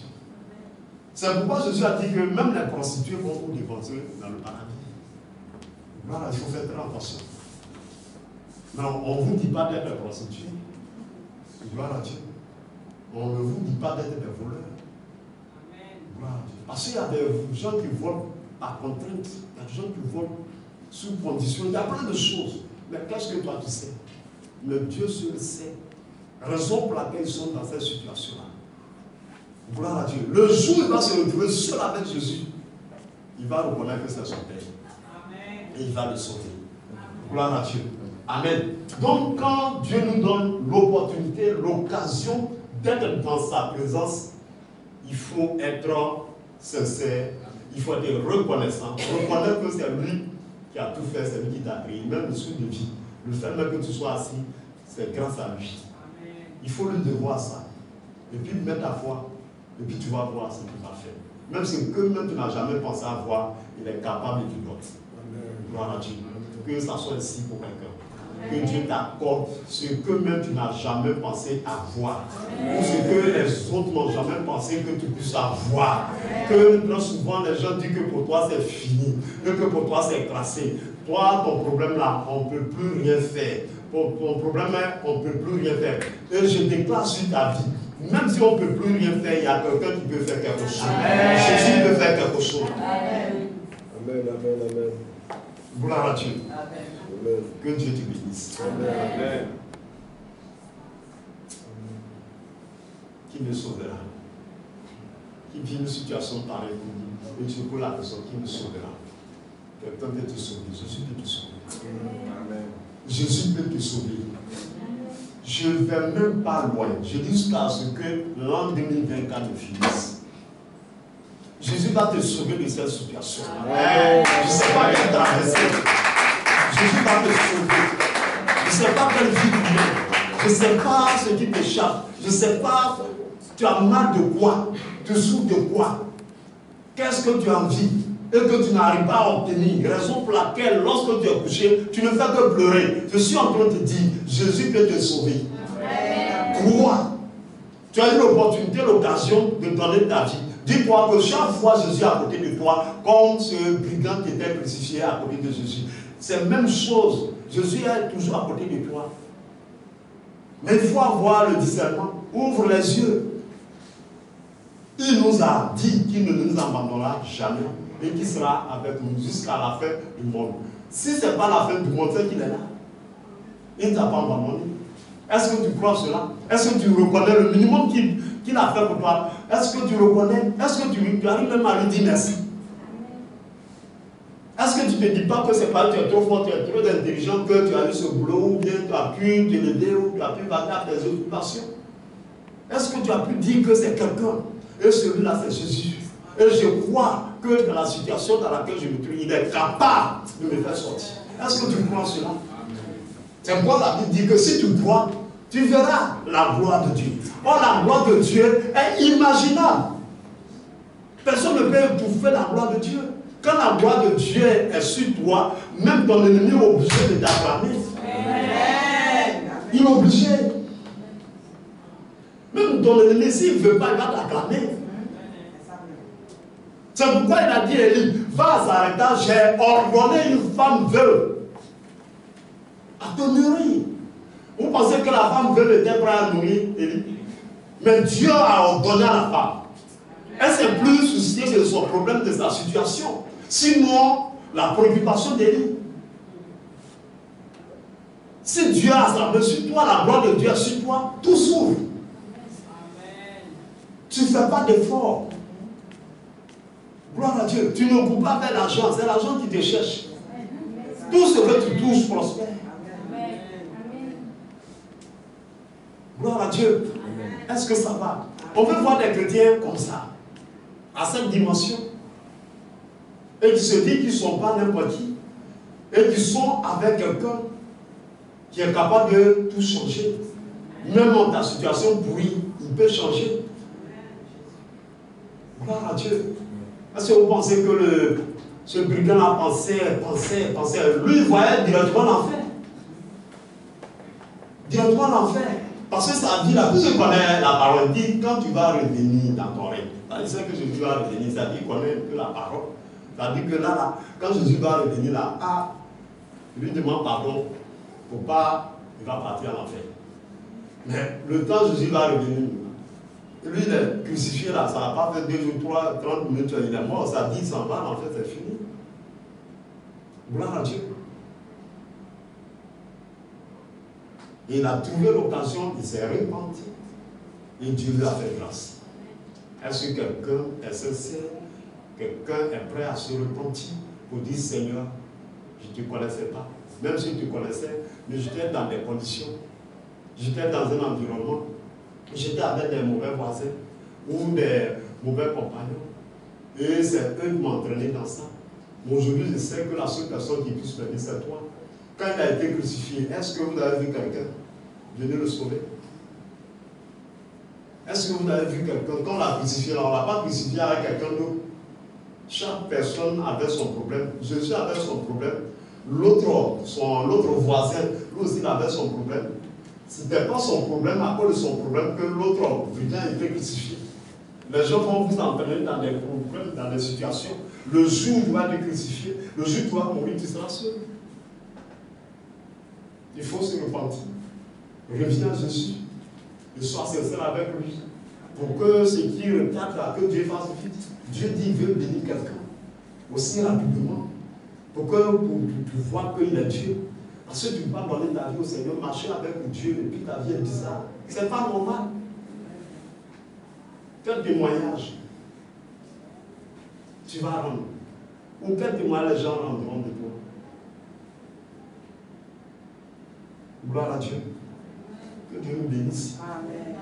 C'est pourquoi Jésus a dit que même les prostituées vont vous défendre dans le paradis. Voilà, il faut faire très attention. Mais on ne vous dit pas d'être des prostituées. Gloire à Dieu. On ne vous dit pas d'être des voleurs. Gloire à Dieu. Parce qu'il y a des gens qui volent par contrainte. Il y a des gens qui volent sous condition. Il y a plein de choses. Mais qu'est-ce que toi tu sais? Le Dieu seul sait. Raison pour laquelle ils sont dans cette situation-là. Gloire à Dieu. Le jour où il va se retrouver seul avec Jésus, il va reconnaître que c'est son Père. Et il va le sauver. Gloire à Dieu. Amen. Donc quand Dieu nous donne l'opportunité, l'occasion d'être dans sa présence, il faut être sincère, il faut être reconnaissant. Reconnaître que c'est lui qui a tout fait, c'est lui qui t'a créé, même le souffle de vie. Le fait même que tu sois assis, c'est grâce à lui. Il faut lui devoir ça. Et puis mettre ta foi, et puis tu vas voir ce qu'il va faire. Même ce que même tu n'as jamais pensé à voir, il est capable de te donner. Gloire à Dieu. Que ça soit ici pour quelqu'un. Que Dieu t'accorde ce que même tu n'as jamais pensé avoir. Ou ce que les autres n'ont jamais pensé que tu puisses avoir. Que très souvent les gens disent que pour toi c'est fini. Que pour toi c'est classé. Toi, ton problème là, on ne peut plus rien faire. Ton problème là, on ne peut plus rien faire. Et je déclare sur ta vie. Même si on ne peut plus rien faire, il y a quelqu'un qui peut faire quelque chose. Jésus peut faire quelque chose. Amen. Amen, amen, amen. Gloire à Dieu. Amen. Que Dieu te bénisse. Amen. Qui me sauvera? Qui vit une situation pareille pour nous? Et tu poses la personne qui me sauvera. Quelqu'un peut te sauver. Jésus peut te sauver. Amen. Jésus peut te sauver. Je ne vais même pas loin. Je dis jusqu'à ce que l'an 2024 finisse. Jésus va te sauver de cette situation. Amen. Je ne sais pas quelle traversée. Jésus va te sauver. Je ne sais pas quelle vie tu mènes. Je ne sais pas ce qui t'échappe. Je ne sais pas, tu as mal de quoi. Tu souffres de quoi. Qu'est-ce que tu as envie et que tu n'arrives pas à obtenir. Raison pour laquelle, lorsque tu es couché, tu ne fais que pleurer. Je suis en train de te dire, Jésus peut te sauver. Crois. Tu as eu l'opportunité, l'occasion de donner ta vie. Dis-toi que chaque fois Jésus est à côté de toi, comme ce brigand qui était crucifié à côté de Jésus. C'est la même chose. Jésus est toujours à côté de toi. Mais il faut avoir le discernement. Ouvre les yeux. Il nous a dit qu'il ne nous abandonnera jamais et qu'il sera avec nous jusqu'à la fin du monde. Si ce n'est pas la fin du monde, c'est qu'il est là. Il ne t'a pas abandonné. Est-ce que tu crois cela? Est-ce que tu reconnais le minimum qu'il a fait pour toi? Est-ce que tu reconnais? Est-ce que tu arrives même à lui dire merci? Est-ce que tu ne te dis pas que c'est pas que tu es trop fort, tu es trop intelligent, que tu as eu ce boulot, ou bien tu as pu te lever, ou tu as pu vaquer à tes occupations? Est-ce que tu as pu dire que c'est quelqu'un? Et celui-là, c'est Jésus. Et je crois que dans la situation dans laquelle je me trouve, il est capable de me faire sortir. Est-ce que tu crois cela? C'est pourquoi la Bible dit que si tu crois, tu verras la gloire de Dieu. Or, la gloire de Dieu est imaginable. Personne ne peut étouffer la gloire de Dieu. Quand la gloire de Dieu est sur toi, même ton ennemi est obligé de t'acclamer. Il est obligé. Même ton ennemi, s'il ne veut pas, il va t'acclamer. C'est pourquoi il a dit à Élie, va à Zarepta, j'ai ordonné une femme veuve à te nourrir. Vous pensez que la femme veuve était prête à nourrir Élie? Mais Dieu a ordonné à la femme. Elle s'est plus souciée de son problème, de sa situation. Sinon, la préoccupation d'Élie. Si Dieu a sa main sur toi, la gloire de Dieu est sur toi, tout s'ouvre. Tu ne fais pas d'effort. Gloire à Dieu. Tu ne cours pas vers l'argent, c'est l'argent qui te cherche. Tout ce que tu touches prospère. Gloire à Dieu. Est-ce que ça va? On peut voir des chrétiens comme ça, à cette dimension, et qui se disent qu'ils ne sont pas n'importe qui, et qui sont avec quelqu'un qui est capable de tout changer. Même dans ta situation pourrie, il peut changer. Gloire à Dieu. Est-ce que vous pensez que ce brigand a pensé, lui il voyait directement l'enfer. Directement l'enfer. Parce que ça dit, là, tu connais la parole, dit quand tu vas revenir dans ton règne. C'est que Jésus va revenir, ça dit qu'il connaît un peu la parole. Ça dit que là, quand Jésus va revenir là, lui demande pardon, pour pas, il va partir à l'enfer. Mais le temps Jésus va revenir, lui il est crucifié là, ça n'a pas fait 2 ou 3, 30 minutes, il est mort, ça dit, il s'en va, en fait c'est fini. Gloire à Dieu. Et il a trouvé l'occasion, il s'est repenti. Et Dieu lui a fait grâce. Est-ce que quelqu'un est sincère? Quelqu'un est prêt à se repentir pour dire Seigneur, je ne te connaissais pas. Même si tu connaissais, mais j'étais dans des conditions. J'étais dans un environnement. J'étais avec des mauvais voisins ou des mauvais compagnons. Et c'est eux qui m'ont entraîné dans ça. Mais aujourd'hui, je sais que la seule personne qui puisse me dire, c'est toi. Quand il a été crucifié, est-ce que vous avez vu quelqu'un venir le sauver? Est-ce que vous avez vu quelqu'un? Quand on l'a crucifié, on ne l'a pas crucifié avec quelqu'un d'autre. Chaque personne avait son problème. Jésus avait son problème. L'autre voisin, lui aussi, il avait son problème. Ce n'était pas son problème, à cause de son problème, que l'autre brigand était crucifié. Les gens vont vous entraîner dans des problèmes, dans des situations. Le jour où tu vas être crucifié, le jour où tu vas mourir, tu seras seul. Il faut se repentir. Reviens à Jésus. Et sois sincère avec lui. Pour que ce qui retarde là, que Dieu fasse vite. Dieu dit qu'il veut bénir quelqu'un. Aussi rapidement. Pour que tu vois qu'il est Dieu. Parce que tu ne peux pas donner ta vie au Seigneur, marcher avec Dieu et puis ta vie est bizarre. Ce n'est pas normal. Quel témoignage tu vas rendre? Ou quel témoignage les gens rendront de toi? Gloire à Dieu. Que Dieu nous bénisse. Amen.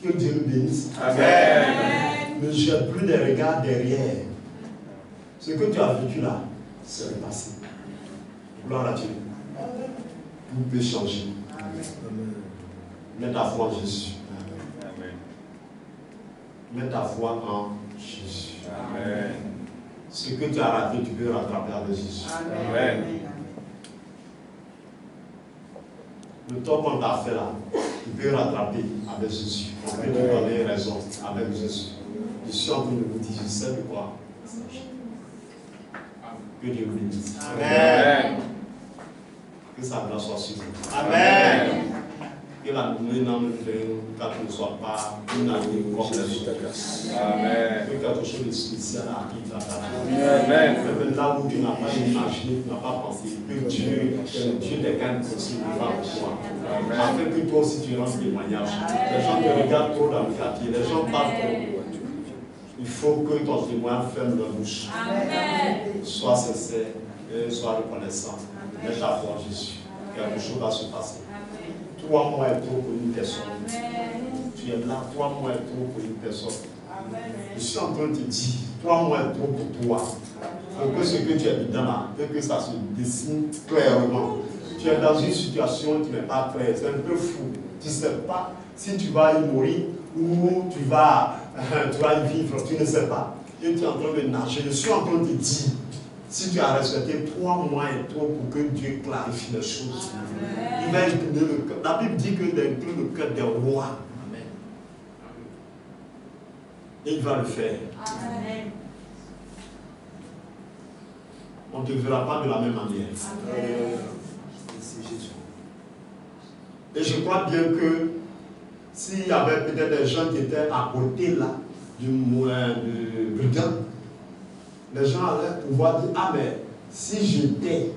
Que Dieu nous bénisse. Amen. Ne jette plus des regards derrière. Ce que tu as vécu là, c'est le passé. Gloire à Dieu. Tout peut changer. Amen. Mets ta foi en Jésus. Amen. Mets ta foi en Jésus. Amen. Ce que tu as raté, tu peux rattraper avec Jésus. Amen. Le temps qu'on t'a fait là, tu peux rattraper avec Jésus. On peut te donner raison avec Jésus. Je suis en train de vous dire, je sais de quoi. Que Dieu vous bénisse. Amen. Que sa grâce soit sur vous. Amen. Que la nouvelle ne soit pas une année comme les autres. Amen. Que quelque chose de spécial arrive dans ta vie. Amen. Même là où tu n'as pas imaginé, tu n'as pas pensé, que Dieu des gagne aussi devant toi. Afin que toi aussi tu rendes témoignage. Les gens te regardent trop dans le quartier, les gens parlent trop. Il faut que ton témoin ferme leur bouche. Amen. Sois sincère et sois reconnaissant. Mets ta foi en Jésus. Quelque chose va se passer. 3 mois est trop pour une personne. Tu es là, 3 mois est trop pour une personne. Je suis en train de te dire, 3 mois est trop pour toi. Pour que ce que tu es dedans là, que ça se dessine clairement. Tu es dans une situation qui n'est pas claire, c'est un peu fou. Tu ne sais pas si tu vas y mourir ou tu vas y vivre, tu ne sais pas. Et tu es en train de nager. Je suis en train de te dire, si tu as respecté 3 mois et trop pour que Dieu clarifie les choses, il va incliner le cœur. La Bible dit qu'il incline le cœur des rois. Amen. Et il va le faire. Amen. On ne te verra pas de la même manière. Amen. Et je crois bien que s'il y avait peut-être des gens qui étaient à côté là, du brigand, les gens allaient pouvoir dire, ah mais si j'étais,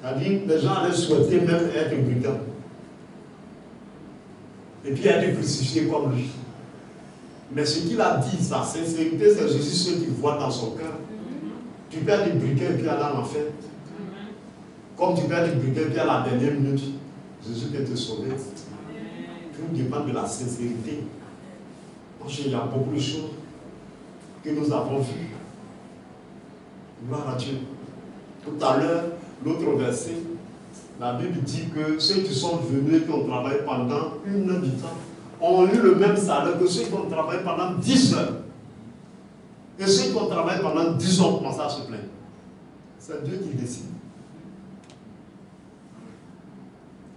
c'est-à-dire les gens allaient souhaiter même être brigand. Et puis être crucifié comme lui. Mais ce qu'il a dit, sa sincérité, c'est Jésus ce qu'il voit dans son cœur. Tu peux être brigand et puis aller en enfer. Comme tu peux être brigand et puis à la dernière minute, Jésus peut te sauver. Tout dépend de la sincérité. Il y a beaucoup de choses que nous avons vues. Gloire à Dieu. Tout à l'heure, l'autre verset, la Bible dit que ceux qui sont venus et qui ont travaillé pendant 1 heure du temps ont eu le même salaire que ceux qui ont travaillé pendant 10 heures. Et ceux qui ont travaillé pendant 10 ans commencent à se plaindre. C'est Dieu qui décide.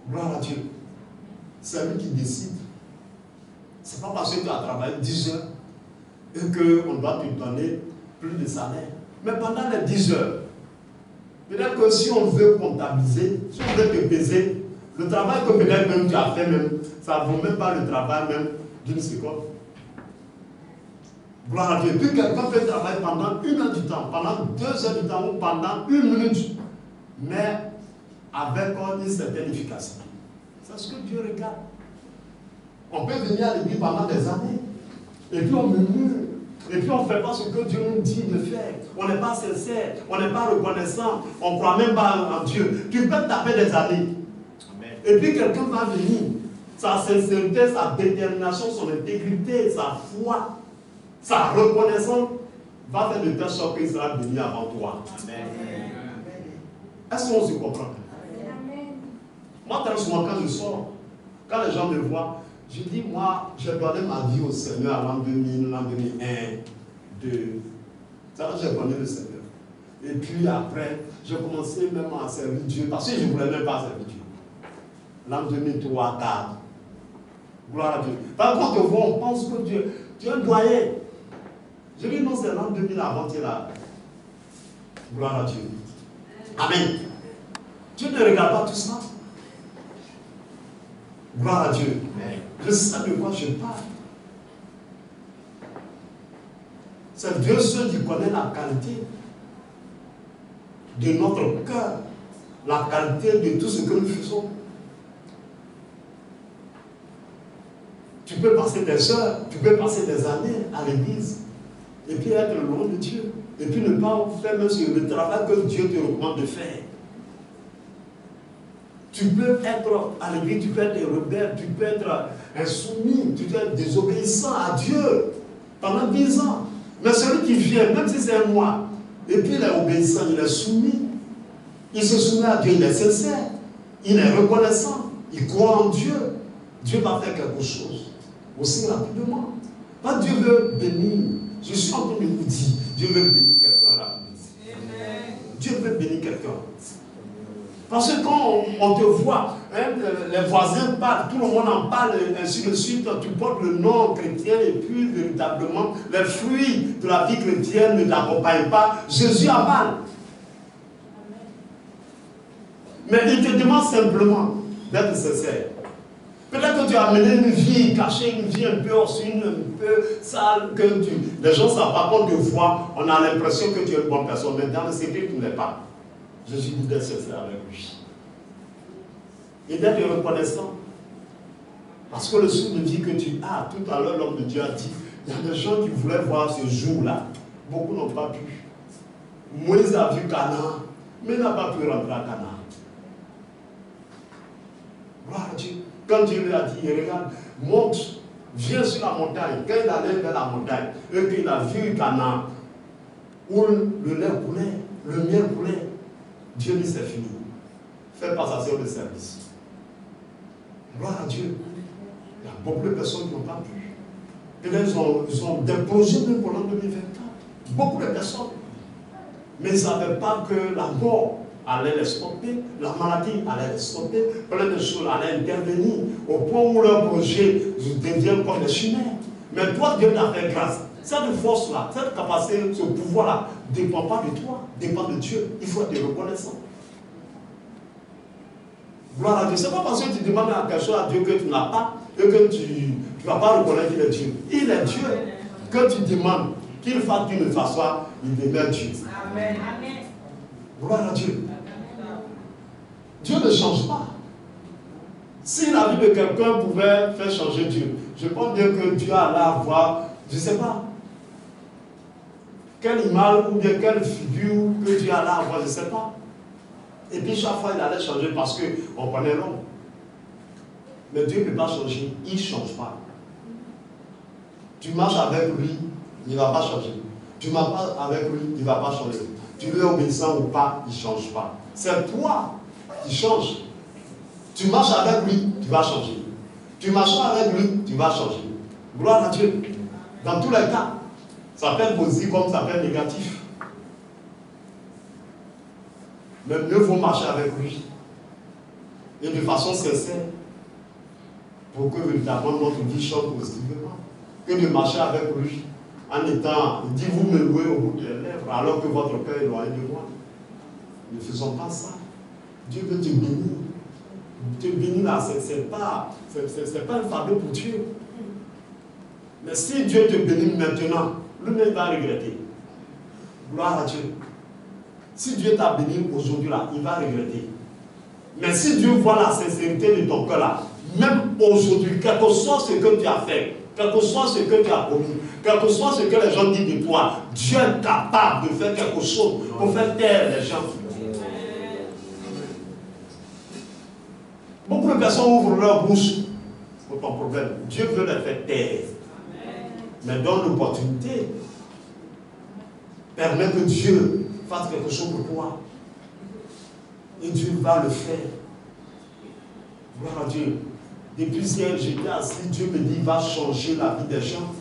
Gloire à Dieu. C'est lui qui décide. Ce n'est pas parce que tu as travaillé 10 heures et qu'on doit te donner plus de salaire. Mais pendant les 10 heures, peut-être que si on veut comptabiliser, si on veut te peser, le travail que peut-être même tu as fait, même, ça ne vaut même pas le travail même d'une seconde. Gloire à Dieu. Puis quelqu'un peut travailler pendant 1 heure du temps, pendant 2 heures du temps ou pendant 1 minute, mais avec une certaine efficacité. C'est ce que Dieu regarde. On peut venir à l'église pendant des années, et puis on murmure, et puis on ne fait pas ce que Dieu nous dit de faire. On n'est pas sincère, on n'est pas reconnaissant, on ne croit même pas en Dieu. Tu peux taper des années. Amen. Et puis quelqu'un va venir, sa sincérité, sa détermination, son intégrité, sa foi, sa reconnaissance va faire de telle sorte qu'il sera béni avant toi. Amen. Est-ce qu'on se comprend? Amen. Moi, très souvent, quand je sors, quand les gens me voient, je dis, moi, j'ai donné ma vie au Seigneur en l'an 2000, l'an 2001, 2002. Ça, j'ai connu le Seigneur. Et puis après, j'ai commencé même à servir Dieu, parce que je ne voulais même pas servir Dieu. L'an 2003, 2004. Gloire à Dieu. Par contre, on pense que Dieu est un doyen. Je dis, non, c'est l'an 2000 avant qu'il a. Gloire à Dieu. Amen. Dieu ne regarde pas tout ça. Gloire à Dieu. Je sais de quoi je parle. C'est Dieu seul qui connaît la qualité de notre cœur, la qualité de tout ce que nous faisons. Tu peux passer des heures, tu peux passer des années à l'église, et puis être loin de Dieu, et puis ne pas faire même le travail que Dieu te recommande de faire. Tu peux être à l'église, tu peux être rebelle, tu peux être insoumis, tu peux être désobéissant à Dieu pendant 10 ans. Mais celui qui vient, même si c'est un mois, et puis il est obéissant, il est soumis, il se soumet à Dieu, il est sincère, il est reconnaissant, il croit en Dieu, Dieu va faire quelque chose aussi rapidement. Pas Dieu veut bénir. Je suis en train de vous dire, Dieu veut bénir quelqu'un rapidement. Dieu veut bénir quelqu'un. Parce que quand on te voit, hein, les voisins parlent, tout le monde en parle, ainsi de suite, tu portes le nom chrétien et puis véritablement, les fruits de la vie chrétienne ne t'accompagnent pas. Jésus a mal. Mais il te demande simplement d'être sincère. Peut-être que tu as mené une vie cachée, une vie un peu obscure, un peu sale, que les gens ne savent pas, qu'on te voit, on a l'impression que tu es une bonne personne, mais dans le secret, tu ne l'es pas. Je suis d'être sincère avec lui. Et d'être reconnaissant. Parce que le souffle de vie que tu as, tout à l'heure, l'homme de Dieu a dit, il y a des gens qui voulaient voir ce jour-là. Beaucoup n'ont pas pu. Moïse a vu Canaan, mais n'a pas pu rentrer à Canaan. Gloire à Dieu. Quand Dieu lui a dit, regarde, monte, viens sur la montagne. Quand il allait vers la montagne, et qu'il a vu Canaan, où le lait coulait, le miel coulait, Dieu dit, c'est fini. Fais passation de service. Gloire à Dieu. Il y a beaucoup de personnes qui n'ont pas pu. Et là, ils ont des projets même pour l'an 2024. Beaucoup de personnes. Mais ils ne savaient pas que la mort allait les stopper, la maladie allait les stopper, plein de choses allaient intervenir, au point où leur projet devient comme des chimères. Mais toi, Dieu t'a fait grâce. Cette force-là, cette capacité, ce pouvoir-là, ne dépend pas de toi, dépend de Dieu. Il faut être reconnaissant. Gloire à Dieu. Ce n'est pas parce que tu demandes quelque chose à Dieu que tu n'as pas, et que tu ne vas pas reconnaître qu'il est Dieu. Il est Dieu. Que tu demandes qu'il fasse d'une façon, il demeure Dieu. Amen. Gloire à Dieu. Dieu ne change pas. Si la vie de quelqu'un pouvait faire changer Dieu, je pense bien que Dieu allait avoir, je ne sais pas, quelle image ou bien quelle figure que Dieu allait avoir, je ne sais pas. Et puis chaque fois, il allait changer parce qu'on connaît l'homme. Mais Dieu ne peut pas changer, il ne change pas. Tu marches avec lui, il ne va pas changer. Tu ne marches pas avec lui, il ne va pas changer. Tu lui es obéissant ou pas, il ne change pas. C'est toi qui changes. Tu marches avec lui, tu vas changer. Tu marcheras avec lui, tu vas changer. Gloire à Dieu. Dans tous les cas, ça peut être positif comme ça peut être négatif. Mais mieux vaut marcher avec lui. Et de façon sincère. Pour que véritablement notre vie change positivement. Que de marcher avec lui. En étant, il dit, vous me louez au bout des lèvres, alors que votre cœur est loin de moi. Ne faisons pas ça. Dieu veut te bénir. Te bénir là, c'est pas un fardeau pour Dieu. Mais si Dieu te bénit maintenant, lui-même va regretter. Gloire à Dieu. Si Dieu t'a béni aujourd'hui là, il va regretter. Mais si Dieu voit la sincérité de ton cœur là, même aujourd'hui, quel que soit ce que tu as fait, quel que soit ce que tu as commis, quel que soit ce que les gens disent de toi, Dieu est capable de faire quelque chose pour faire taire les gens. Beaucoup de personnes ouvrent leur bouche pour ton problème. Dieu veut les faire taire. Mais donne l'opportunité. Permets que Dieu fasse quelque chose pour toi. Et Dieu va le faire. Gloire à Dieu. Depuis hier, j'étais assis, Dieu me dit, il va changer la vie des gens.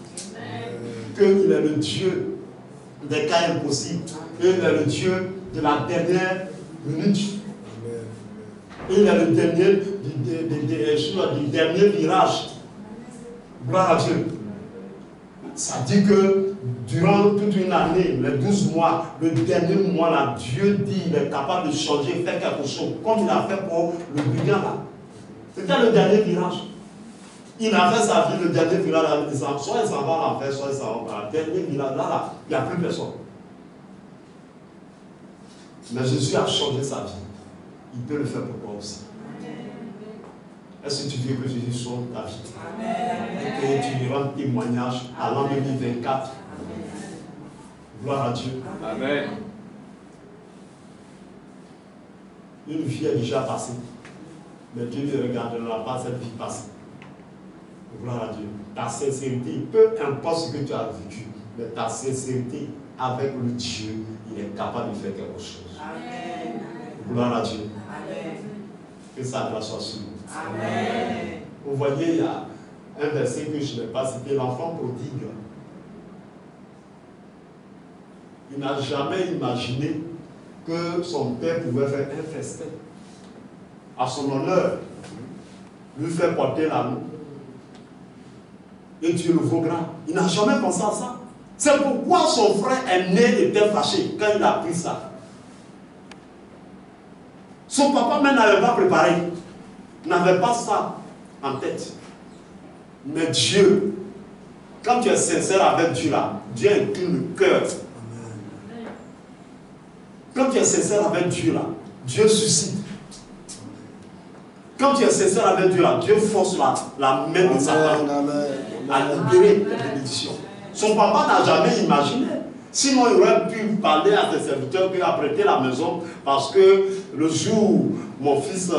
Qu'il est le Dieu des cas impossibles. Il est le Dieu de la dernière minute. Il est le dernier du dernier virage. Gloire à Dieu. Ça dit que durant toute une année, les 12 mois, le dernier mois là, Dieu dit qu'il est capable de changer, faire quelque chose, comme il a fait pour le brigand là. C'était le dernier virage. Il a fait sa vie, le dernier virage là, soit il s'en va à l'enfer, soit il s'en va à le dernier virage là, il n'y a plus personne. Mais Jésus a changé sa vie. Il peut le faire pour toi aussi. Est-ce que tu veux que Jésus change ta vie? Et que tu rendes témoignage à l'an 2024? Gloire à Dieu. Amen. Une vie est déjà passée. Mais Dieu ne regardera pas cette vie passée. Gloire à Dieu. Ta sincérité, peu importe ce que tu as vécu, mais ta sincérité avec le Dieu, il est capable de faire quelque chose. Amen. Gloire à Dieu. Amen. Que sa grâce soit sur nous. Amen. Vous voyez, il y a un verset que je n'ai pas cité, l'enfant prodigue. Il n'a jamais imaginé que son père pouvait faire un festin à son honneur, lui faire porter l'anneau et tuer le veau gras. Il n'a jamais pensé à ça. C'est pourquoi son frère aîné était fâché quand il a pris ça. Son papa même n'avait pas préparé, n'avait pas ça en tête. Mais Dieu, quand tu es sincère avec Dieu là, Dieu incline le cœur. Quand tu es sincère avec Dieu là, Dieu suscite. Quand tu es sincère avec Dieu là, Dieu force la main de Satan à libérer les bénédictions. Son papa n'a jamais imaginé. Sinon, il aurait pu parler à ses serviteurs qui a prêté la maison parce que le jour où mon fils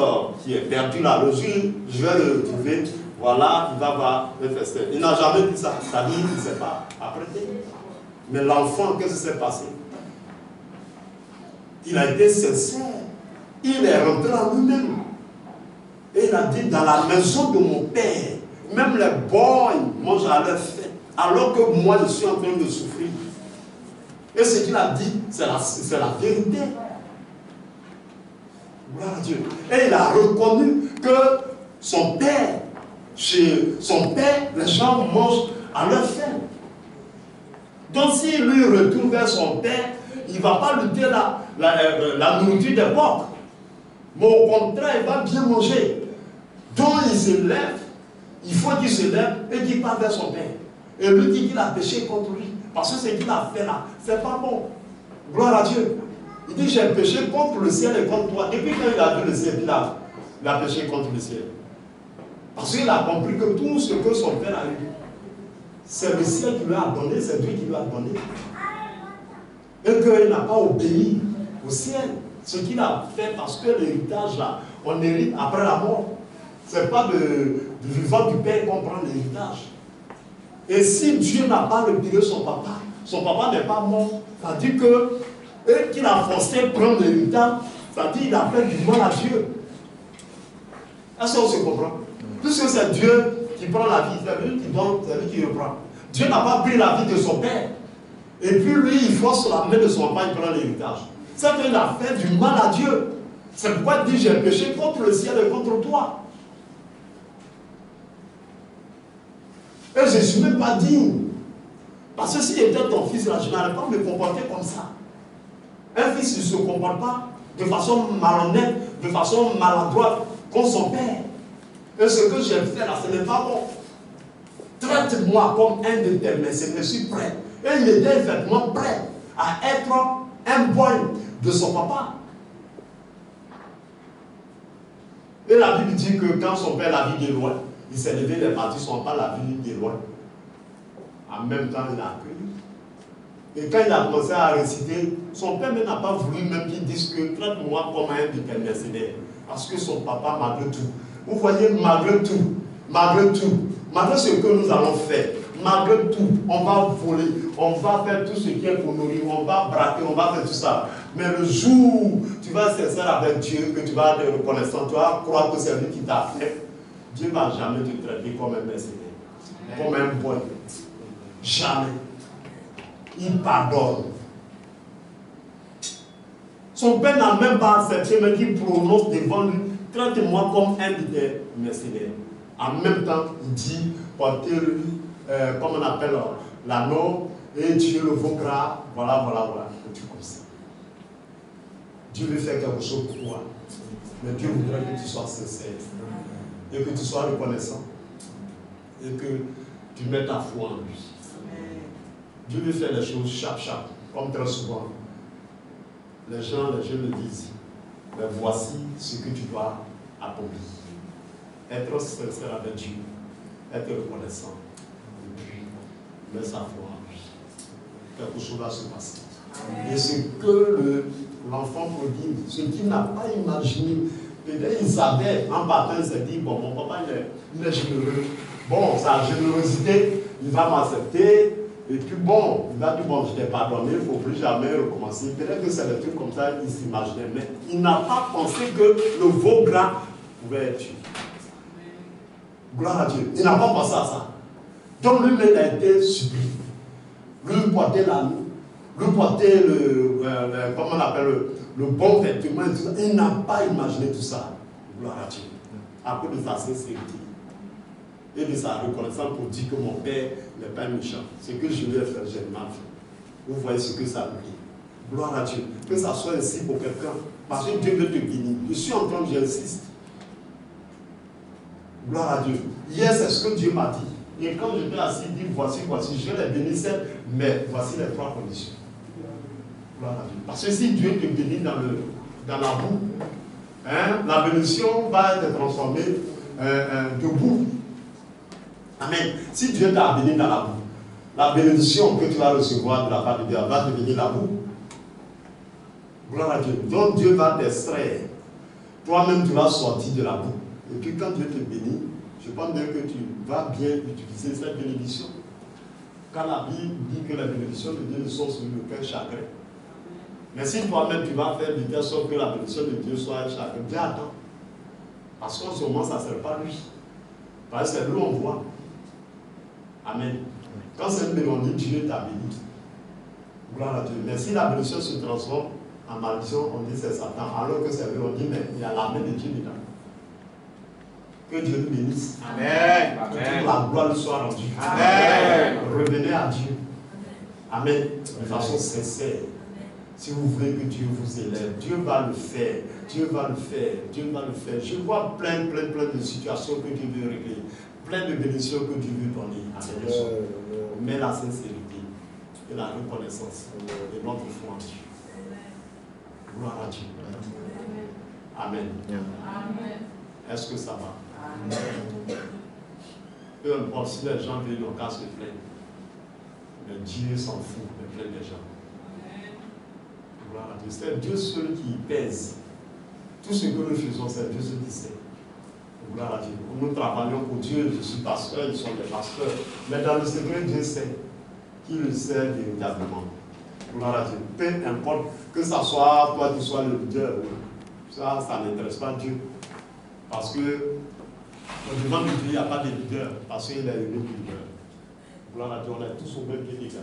qui est perdu là, le jour où je vais le trouver, voilà, il va avoir un festin. Il n'a jamais dit ça. C'est-à-dire qu'il ne s'est pas apprêté. Mais l'enfant, qu'est-ce qui s'est passé? Il a été sincère. Il est rentré en lui-même. Et il a dit, dans la maison de mon père, même les boys mangent à leur fête, alors que moi je suis en train de souffrir. Et ce qu'il a dit, c'est la vérité. Gloire à Dieu. Et il a reconnu que son père, chez son père, les gens mangent à leur faim. Donc s'il lui retourne vers son père, il ne va pas lui dire la nourriture des porcs. Mais au contraire, il va bien manger. Donc il se lève, il faut qu'il se lève et qu'il parte vers son père. Et lui dit qu'il a péché contre lui. Parce que ce qu'il a fait là, c'est pas bon. Gloire à Dieu. Il dit, j'ai péché contre le ciel et contre toi. Depuis quand il a vu le ciel, il a péché contre le ciel. Parce qu'il a compris que tout ce que son père a eu, c'est le ciel qui lui a donné, c'est Dieu qui lui a donné. Et qu'il n'a pas obéi au ciel. Ce qu'il a fait parce que l'héritage là, on hérite après la mort. Ce n'est pas du vivant du Père qu'on prend l'héritage. Et si Dieu n'a pas retiré son papa n'est pas mort, ça dit que qu'il a forcé de prendre l'héritage, ça dit qu'il a fait du mal à Dieu. Est-ce qu'on se comprend? Puisque c'est Dieu qui prend la vie, c'est lui qui donne, c'est lui qui reprend. Dieu n'a pas pris la vie de son père. Et puis lui, il force la main de son père, il prend l'héritage. C'est qu'il a fait du mal à Dieu. C'est pourquoi il dit, j'ai péché contre le ciel et contre toi. Et je ne suis même pas digne. Parce que si j'étais ton fils, là, je n'allais pas me comporter comme ça. Un fils ne se comporte pas de façon malhonnête, de façon maladroite, comme son père. Et ce que j'ai fait là, ce n'est pas bon. Traite-moi comme un de tes messieurs, je suis prêt. Et il était effectivement prêt à être un boy de son papa. Et la Bible dit que quand son père l'a vu de loin, il s'est levé, il est parti, son père l'a vu de loin. En même temps, il a accueilli. Et quand il a commencé à réciter, son père n'a pas voulu même qu'il dise que traite-moi comme un de tes mercenaires. Parce que son papa, malgré tout, vous voyez, malgré ce que nous allons faire, malgré tout, on va voler, on va faire tout ce qui est pour nourrir, on va braquer, on va faire tout ça. Mais le jour où tu vas sincère avec Dieu, que tu vas être reconnaissant, tu vas croire que c'est lui qui t'a fait, Dieu ne va jamais te traiter comme un mercenaire, comme un bon. Jamais. Il pardonne. Son père n'a même pas accepté, mais il prononce devant lui, traite-moi comme un de tes mercenaires. En même temps, il dit, portez-lui, comme on appelle l'anneau, et tuez le veau gras, voilà. Et tu comme ça. Dieu veut faire quelque chose pour toi. Mais Dieu voudrait que tu sois sincère. Et que tu sois reconnaissant. Et que tu mettes ta foi en lui. Dieu veut faire les choses chaque, comme très souvent. Les gens le disent. Mais voici ce que tu dois accomplir. Être sincère avec Dieu. Être reconnaissant. Et puis, mettre sa foi en lui. Quelque chose va se passer. Et ce que l'enfant prodigue, ce qu'il n'a pas imaginé, peut-être il savait, en partant, il s'est dit, bon, mon papa, il est généreux. Bon, sa générosité, il va m'accepter. Et puis bon, il va dire, bon, je t'ai pardonné, il ne faut plus jamais recommencer. Peut-être que c'est des trucs comme ça, il s'imaginait. Mais il n'a pas pensé que le veau gras pouvait être tué. Gloire à Dieu. Il n'a pas pensé à ça. Donc lui-même a été surpris. Lui portait l'anneau, lui portait comment on appelle, le bon vêtement et tout ça. Il n'a pas imaginé tout ça. Gloire à Dieu. À cause de sa sincérité et de sa reconnaissance pour dire que mon père n'est pas méchant. Ce que je lui ai fait, j'ai mal fait. Vous voyez ce que ça veut dire. Gloire à Dieu. Que ça soit ainsi pour quelqu'un. Parce que Dieu veut te bénir. Je suis en train, j'insiste. Gloire à Dieu. Hier, c'est ce que Dieu m'a dit. Et quand j'étais assis, il dit, voici, je vais les bénir, mais voici les trois conditions. Gloire à Dieu. Parce que si Dieu te bénit dans la boue, hein, la bénédiction va être transformée de boue. Amen. Si Dieu t'a béni dans la boue, la bénédiction que tu vas recevoir de la part de Dieu va devenir la boue. Gloire à Dieu. Donc Dieu va t'extraire. Toi-même, tu vas sortir de la boue. Et puis quand Dieu te bénit, je pense bien que tu vas bien utiliser cette bénédiction. Quand la Bible dit que la bénédiction de Dieu ne sont sur le cœur chagrin. Mais si toi-même tu vas faire de telle sorte que la bénédiction de Dieu soit un chagrin, bien attends. Parce qu'en ce moment, ça ne sert pas lui. Parce que c'est lui on voit. Amen. Quand c'est une bénédiction, Dieu t'a béni. Gloire à Dieu. Mais si la bénédiction se transforme en malédiction, on dit c'est Satan. Alors que c'est lui, on dit mais il y a la main de Dieu dedans. Que Dieu nous bénisse. Amen. Que toute la gloire lui soit rendue. Amen. Revenez à Dieu. Amen. De façon sincère. Si vous voulez que Dieu vous élève, Dieu va le faire. Dieu va le faire. Dieu va le faire. Je vois plein de situations que Dieu veut régler. Plein de bénédictions que Dieu veut donner à ces personnes. Mais la sincérité et la reconnaissance de notre foi en Dieu. Gloire à Dieu. Amen. Amen. Est-ce que ça va? Amen. Peu importe si les gens viennent au cas se plaindre. Mais Dieu s'en fout de plein de gens. Gloire à Dieu. C'est Dieu seul qui pèse. Tout ce que nous faisons, c'est Dieu seul qui sait. Gloire à Dieu. Nous travaillons pour Dieu. Je suis pasteur, ils sont des pasteurs. Mais dans le secret, Dieu sait qui le sait véritablement. Gloire à Dieu. Peu importe que ça soit toi qui sois le leader, ça n'intéresse pas Dieu. Parce que Devant nous, il n'y a pas de leader parce qu'il est unique leader. Gloire à Dieu, on est tous au même pied d'égalité.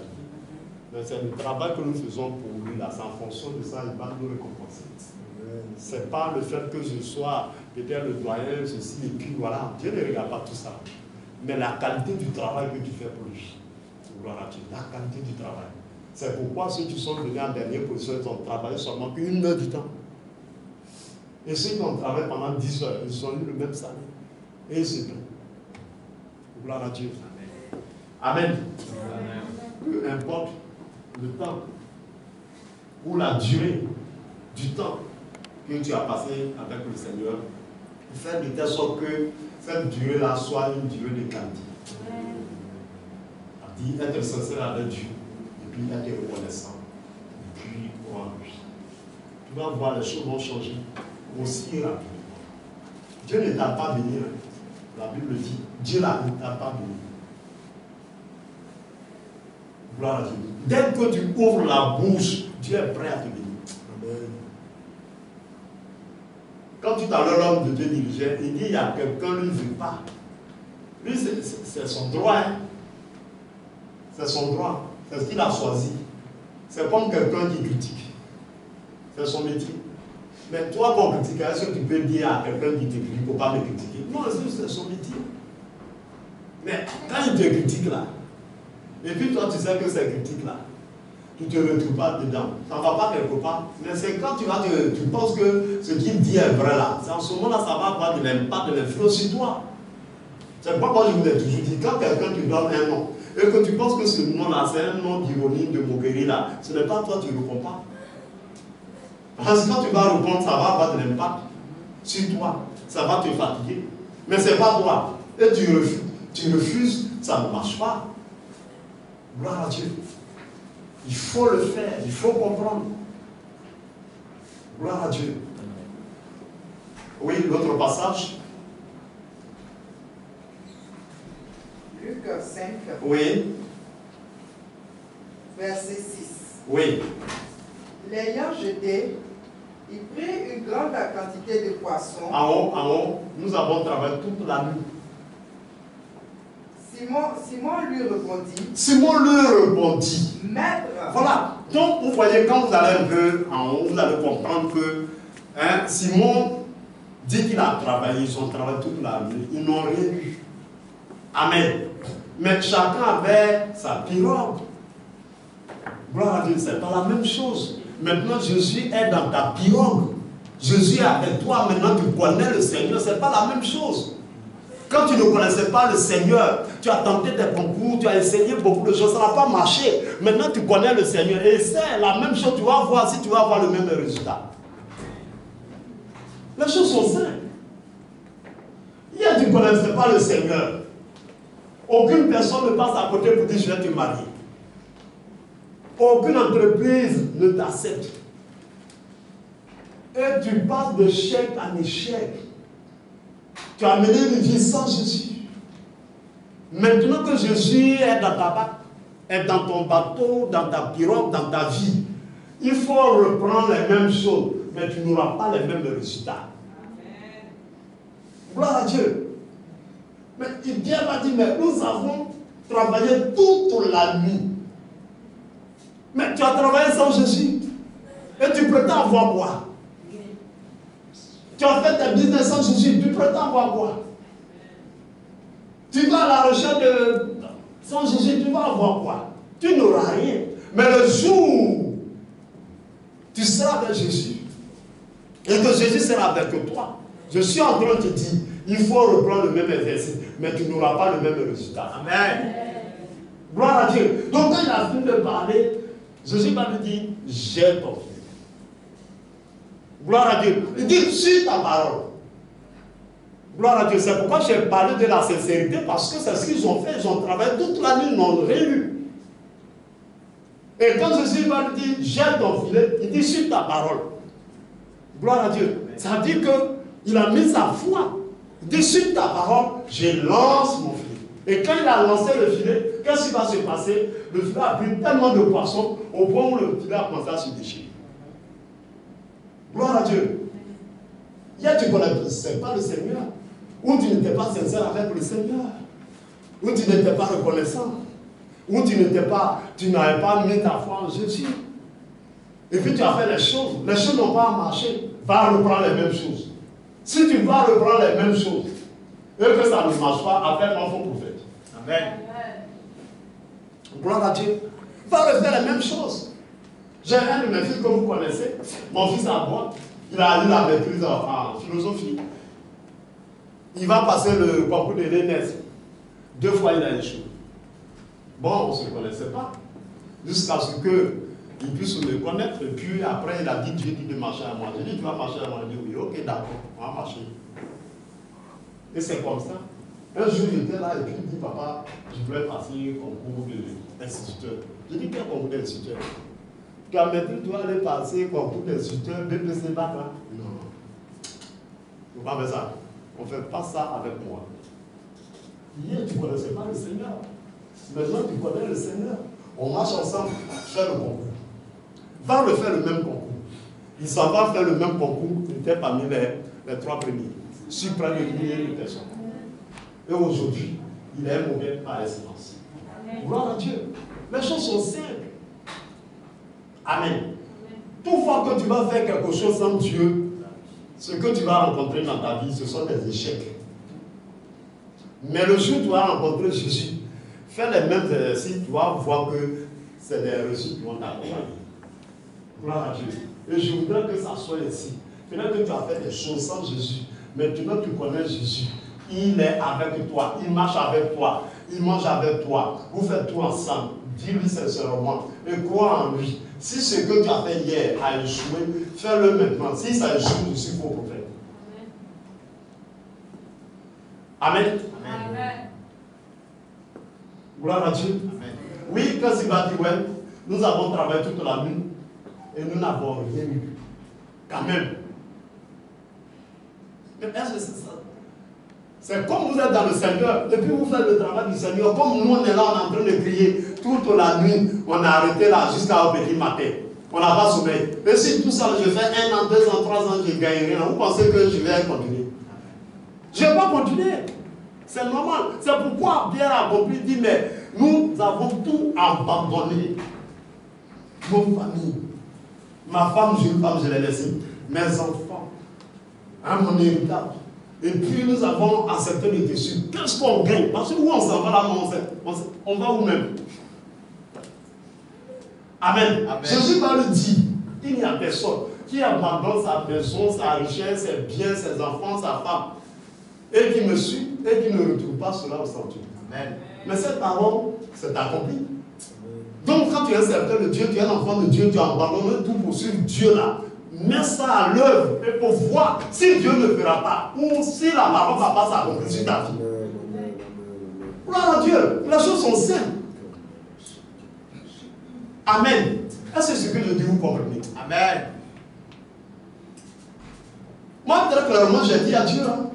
Mais c'est le travail que nous faisons pour lui, là. C'est en fonction de ça, il va nous récompenser. Ce n'est pas le fait que je sois peut-être le doyen, ceci, et puis voilà. Dieu ne regarde pas tout ça. Mais la qualité du travail que tu fais pour lui. Gloire à Dieu, la qualité du travail. C'est pourquoi ceux qui sont venus en dernière position, ils ont travaillé seulement qu'une heure du temps. Et ceux qui ont travaillé pendant 10 heures, ils ont eu le même salaire. Et c'est tout. Gloire à Dieu. Amen. Peu importe le temps ou la durée du temps que tu as passé avec le Seigneur, fais de telle sorte que cette durée-là soit une durée de qualité. C'est-à-dire être sincère avec Dieu, et puis être reconnaissant, et puis croire en lui. Tu vas voir, les choses vont changer aussi rapidement. Dieu ne t'a pas béni. La Bible dit, Dieu ne t'a pas béni. Gloire à Dieu. Dès que tu ouvres la bouche, Dieu est prêt à te bénir. Amen. Quand tu t'as l'homme de Dieu dirigeait, il dit il y a quelqu'un, lui ne veut pas. Lui, c'est son droit. Hein? C'est son droit. C'est ce qu'il a choisi. C'est comme quelqu'un qui critique. C'est son métier. Mais toi, ton critiqueur, est-ce que tu peux dire à quelqu'un qui te critique, il ne faut pas me critiquer? Non, c'est son métier. Mais quand il te critique là, et puis toi tu sais que ces critiques là, tu ne te retrouves pas dedans, ça ne va pas quelque part, mais c'est quand tu penses que ce qu'il dit est vrai là, c'est en ce moment là ça va avoir de l'impact, de l'influence sur toi. C'est pas moi je vous ai toujours dit, quand quelqu'un te donne un nom, et que tu penses que ce nom là c'est un nom d'ironie, de moquerie là, ce n'est pas toi, tu ne réponds pas. Parce que quand tu vas répondre, ça va avoir de l'impact sur toi, ça va te fatiguer, mais ce n'est pas toi, et tu refuses, ça ne marche pas. Gloire à Dieu. Il faut le faire, il faut comprendre. Gloire à Dieu. Oui, l'autre passage. Luc 5. Oui. Verset 6. Oui. L'ayant jeté, il prit une grande quantité de poissons. En haut, nous avons travaillé toute la nuit. Simon lui répondit. Maître. Voilà. Donc, vous voyez, quand vous allez un peu en haut, vous allez comprendre que Simon dit qu'il a travaillé, ils ont travaillé toute la nuit. Ils n'ont rien eu. Amen. Mais chacun avait sa pirogue. Gloire à Dieu, c'est pas la même chose. Maintenant, Jésus est dans ta pirogue. Jésus est avec toi. Maintenant, tu connais le Seigneur. C'est pas la même chose. Quand tu ne connaissais pas le Seigneur, tu as tenté des concours, tu as essayé beaucoup de choses, ça n'a pas marché. Maintenant, tu connais le Seigneur. Et c'est la même chose, tu vas voir si tu vas avoir le même résultat. Les choses sont simples. Hier, tu ne connaissais pas le Seigneur. Aucune personne ne passe à côté pour dire je vais te marier. Aucune entreprise ne t'accepte. Et tu passes de chèque en échec. Tu as mené une vie sans Jésus. Maintenant que Jésus est dans ta barque, est dans ton bateau, dans ta pirogue, dans ta vie, il faut reprendre les mêmes choses, mais tu n'auras pas les mêmes résultats. Amen. Gloire à Dieu. Mais Dieu va dire, mais nous avons travaillé toute la nuit. Mais tu as travaillé sans Jésus. Et tu prétends avoir quoi? Tu as fait tes business sans Jésus, tu prétends avoir quoi? Tu vas à la recherche de... Sans Jésus, tu vas avoir quoi? Tu n'auras rien. Mais le jour où tu seras avec Jésus, et que Jésus sera avec toi, je suis en train de te dire, il faut reprendre le même exercice, mais tu n'auras pas le même résultat. Amen. Gloire à Dieu. Donc quand il a fini de parler, Jésus va lui dire, j'ai ton fils. Gloire à Dieu. Il dit, suis ta parole. Gloire à Dieu. C'est pourquoi j'ai parlé de la sincérité, parce que c'est ce qu'ils ont fait. Ils ont travaillé toute la nuit, ils n'ont rien eu. Et quand Jésus va lui dire, j'ai ton filet, il dit, suis ta parole. Gloire à Dieu. Ça veut dire qu'il a mis sa foi. Il dit, suis ta parole, je lance mon filet. Et quand il a lancé le filet, qu'est-ce qui va se passer? Le filet a pris tellement de poissons au point où le filet a commencé à se déchirer. Gloire à Dieu. Hier, tu ne connaissais pas le Seigneur. où tu n'étais pas sincère avec le Seigneur, où tu n'étais pas reconnaissant, où tu n'avais pas mis ta foi en Jésus. Et puis tu as fait les choses n'ont pas marché, va reprendre les mêmes choses. Si tu vas reprendre les mêmes choses, et que ça ne marche pas, appelle-moi faux prophète. Amen. Gloire à Dieu. Va refaire les mêmes choses. J'ai un de mes fils que vous connaissez, mon fils à moi, il a eu la maîtrise en philosophie. Il va passer le concours de l'ENS. 2 fois il a échoué. Bon, on ne se connaissait pas. Jusqu'à ce qu'il puisse le connaître. Et puis après, il a dit, Dieu dit de marcher à moi. J'ai dit, tu vas marcher à moi. Il dit, oui, ok, d'accord, on va marcher. Et c'est comme ça. Un jour, j'étais là et puis il dit, papa, je voulais passer un concours d'instituteur. J'ai dit, quel concours d'instituteur? Tu as maintenant, tu vas aller passer un concours d'instituteur, BPC bac là? Non. Il ne faut pas faire ça. On ne fait pas ça avec moi. Hier, tu ne connaissais pas le Seigneur. Maintenant, tu connais le Seigneur. On marche ensemble, faire le concours. Va refaire le même concours. Il s'en va faire le même concours, il était parmi les 3 premiers. Sur près de milliers de personnes. Et aujourd'hui, il est un modèle par excellence. Gloire à Dieu. Les choses sont simples. Amen. Toute fois que tu vas faire quelque chose sans Dieu, ce que tu vas rencontrer dans ta vie, ce sont des échecs. Mais le jour où tu vas rencontrer Jésus, fais les mêmes exercices, tu vas voir que c'est des réussites qui vont t'accompagner. Gloire à Dieu. Et je voudrais que ça soit ainsi. Peut-être que tu as fait des choses sans Jésus, mais maintenant tu connais Jésus. Il est avec toi, il marche avec toi, il mange avec toi. Vous faites tout ensemble. Dis-lui sincèrement et crois en lui. Si ce que tu as fait hier a échoué, fais-le maintenant. Si ça échoue, je suis faux prophète. Amen. Amen. Gloire à Dieu. Amen. Oui, quand il va dire, ouais, nous avons travaillé toute la nuit et nous n'avons rien eu. Quand même. Mais est-ce que c'est ça? C'est comme vous êtes dans le Seigneur, et puis vous faites le travail du Seigneur, comme nous on est là, on est en train de crier toute la nuit, on est arrêté là jusqu'à petit matin. On n'a pas sommeil. Et si tout ça, je fais 1 an, 2 ans, 3 ans, je ne gagne rien, vous pensez que je vais continuer? Je ne vais pas continuer. C'est normal. C'est pourquoi Pierre a compris, dit, mais nous avons tout abandonné. Nos familles. Ma femme, je l'ai laissée. Mes enfants. Mon héritage. Et puis nous avons accepté le dessus. Qu'est-ce qu'on gagne? Parce que où on s'en va là, on va où même? Amen. Amen. Jésus va le dire. Il n'y a personne qui abandonne sa maison, sa richesse, ses biens, ses enfants, sa femme, et qui me suit et qui ne retrouve pas cela au centuple. Amen. Mais cette parole, c'est accompli. Donc quand tu es un serviteur de Dieu, tu es un enfant de Dieu, tu abandonnes tout pour suivre Dieu là. Mets ça à l'œuvre et pour voir si Dieu ne fera pas ou si la parole ne va pas s'accomplir sur ta vie. Gloire à Dieu, les choses sont simples. Amen. Est-ce que ce que je dis vous comprenez? Amen. Moi, très clairement, j'ai dit à Dieu. Hein.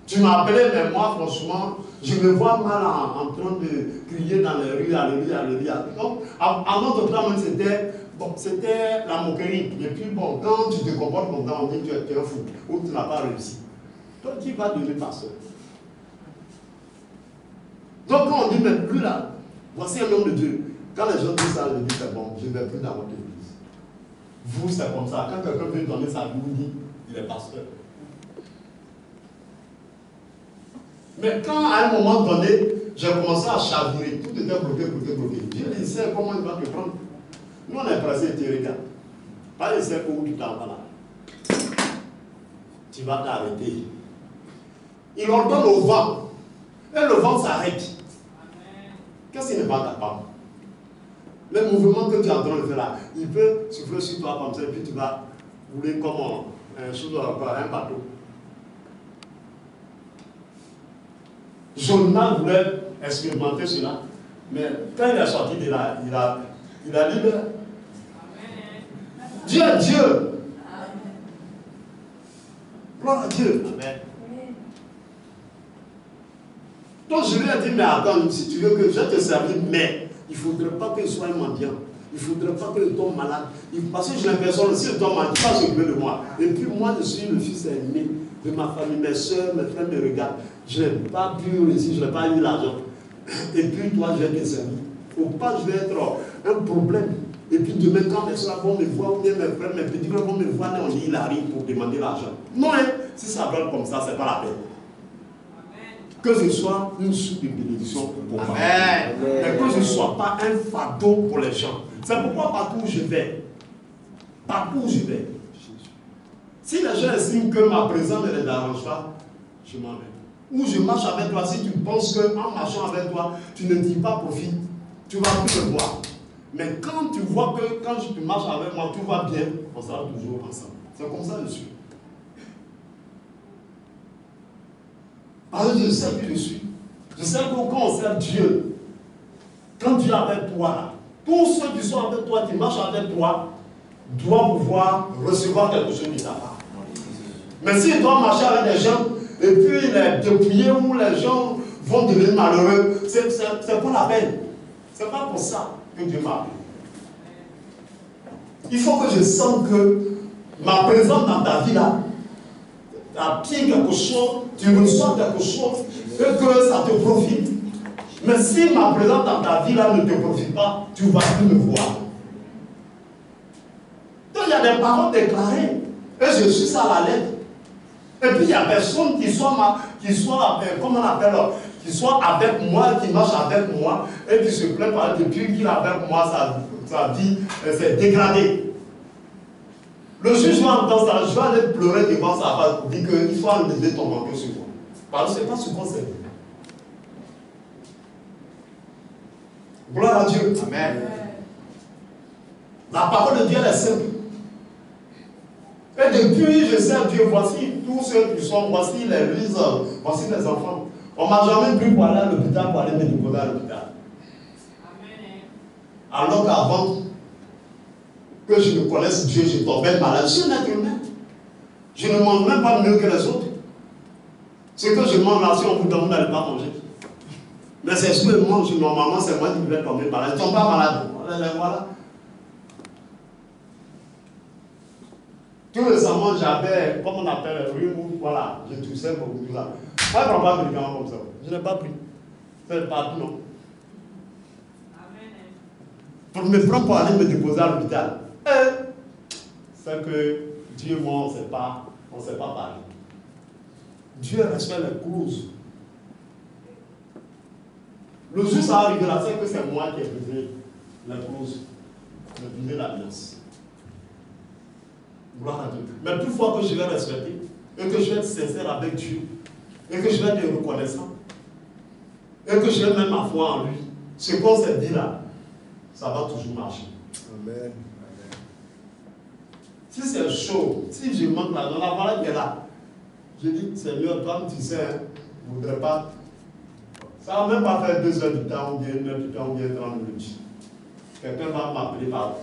Tu m'as appelé, mais moi, franchement, je me vois mal en train de crier dans les rues, alléluia, alléluia. Donc, à notre temps, c'était la moquerie. Et puis, bon, quand tu te comportes comme ça, on dit que tu es un fou ou tu n'as pas réussi. Toi, qui vas devenir pasteur? Donc, quand on dit, mais lui là, voici un homme de Dieu. Quand les gens disent ça, je dis, c'est bon, je ne vais plus dans votre église. Vous, c'est comme ça. Quand quelqu'un veut donner sa vie, vous dit, il est pasteur. Mais quand à un moment donné, j'ai commencé à chavirer, tout était bloqué. Je dis, sais comment il va te prendre. Nous, on est pressé, tu regardes. Pas il sait où tu t'en vas là. Tu vas t'arrêter. Il ordonne au vent. Et le vent s'arrête. Qu'est-ce qu'il n'est pas capable? Le mouvement que tu es en train de faire là, il peut souffler sur toi comme ça, et puis tu vas rouler comme un bateau. Jonas voulait expérimenter cela, mais quand il est sorti de là, il a dit Dieu est Dieu. Gloire à Dieu. Amen. Donc je lui ai dit, mais attends, si tu veux que je te serve, mais il ne faudrait pas que je sois un mendiant. Il ne faudrait pas que je tombe malade. Parce que j'ai l'impression que si je tombe malade, tu vas s'occuper de moi. Et puis moi, je suis le fils aîné. de ma famille, mes soeurs, mes frères me regardent. Je n'ai pas pu réussir, je n'ai pas eu l'argent. Et puis toi, je vais te servir. Il ne faut pas que je vais être un problème. Et puis demain, quand mes soeurs vont me voir, ou bien mes frères, mes petits frères vont me voir, on dit il arrive pour demander l'argent. Non, hein, si ça va comme ça, ce n'est pas la peine. Que ce soit une source de bénédiction pour moi. Mais que ce ne soit pas un fardeau pour les gens. C'est pourquoi partout où je vais, si les gens estiment que ma présence ne les arrange pas, je m'en vais. Ou je marche avec toi, si tu penses qu'en marchant avec toi, tu ne dis pas profit, tu vas plus me voir. Mais quand tu vois que quand tu marches avec moi, tout va bien, on sera toujours ensemble. C'est comme ça que je suis. Parce que je sais qui je suis. Je sais que quand on sert Dieu, quand Dieu est avec toi, là, tous ceux qui sont avec toi, qui marchent avec toi, doivent pouvoir recevoir quelque chose de ta part. Mais s'ils doivent marcher avec des gens, et puis les dépouiller où les gens vont devenir malheureux, c'est pas la peine. C'est pas pour ça que Dieu m'a appelé. Il faut que je sente que ma présence dans ta vie là, à pied quelque chose, tu reçois quelque chose, et que ça te profite. Mais si ma présence dans ta vie là ne te profite pas, tu ne vas plus me voir. Donc il y a des paroles déclarées, et je suis ça à la lettre. Et puis il y a personne qui soit avec moi, qui marche avec moi, et qui se plaint par depuis qu'il est avec moi, sa vie s'est dégradée. Le juge va entendre ça, je vais aller pleurer devant sa face pour dire qu'il faut enlever ton manteau sur moi. Parce que ce n'est pas ce qu'on sait. Gloire à Dieu. Amen. La parole de Dieu est simple. Et depuis, je sais Dieu, voici tous ceux qui sont, voici les Luises, voici les enfants. On ne m'a jamais pris pour aller à l'hôpital, pour aller me déposer à l'hôpital. Alors qu'avant que je ne connaisse Dieu, je tombais malade. Je suis un être humain. Je ne mange même pas mieux que les autres. Ce que je mange là, si on vous donne, vous n'allez pas manger. Mais c'est ce que je mange normalement, c'est moi qui vais tomber malade. Je ne tombe pas malade. Voilà. Tout récemment, j'avais, comme on appelle, voilà, je toussais beaucoup là. Moi, je ne prends pas de médicaments comme ça. Je n'ai pas pris. C'est partout, non. Pour me prendre pour aller me déposer à l'hôpital. C'est que Dieu, moi, on ne sait pas parler. Dieu respecte les clauses. Le jour ça arrive là, c'est que c'est moi qui ai brisé les clauses. J'ai brisé l'alliance. Gloire à Dieu. Mais plus fois que je vais respecter, et que je vais être sincère avec Dieu, et que je vais être reconnaissant, et que je vais mettre ma foi en lui, ce qu'on s'est dit là, ça va toujours marcher. Amen. Si c'est chaud, si je manque l'argent, la voilà qui est là. Je dis, Seigneur, toi, tu sais, je ne voudrais pas. Ça ne va même pas faire 2 heures du temps, ou bien 1 heure du temps, ou bien 30 minutes. Quelqu'un va m'appeler par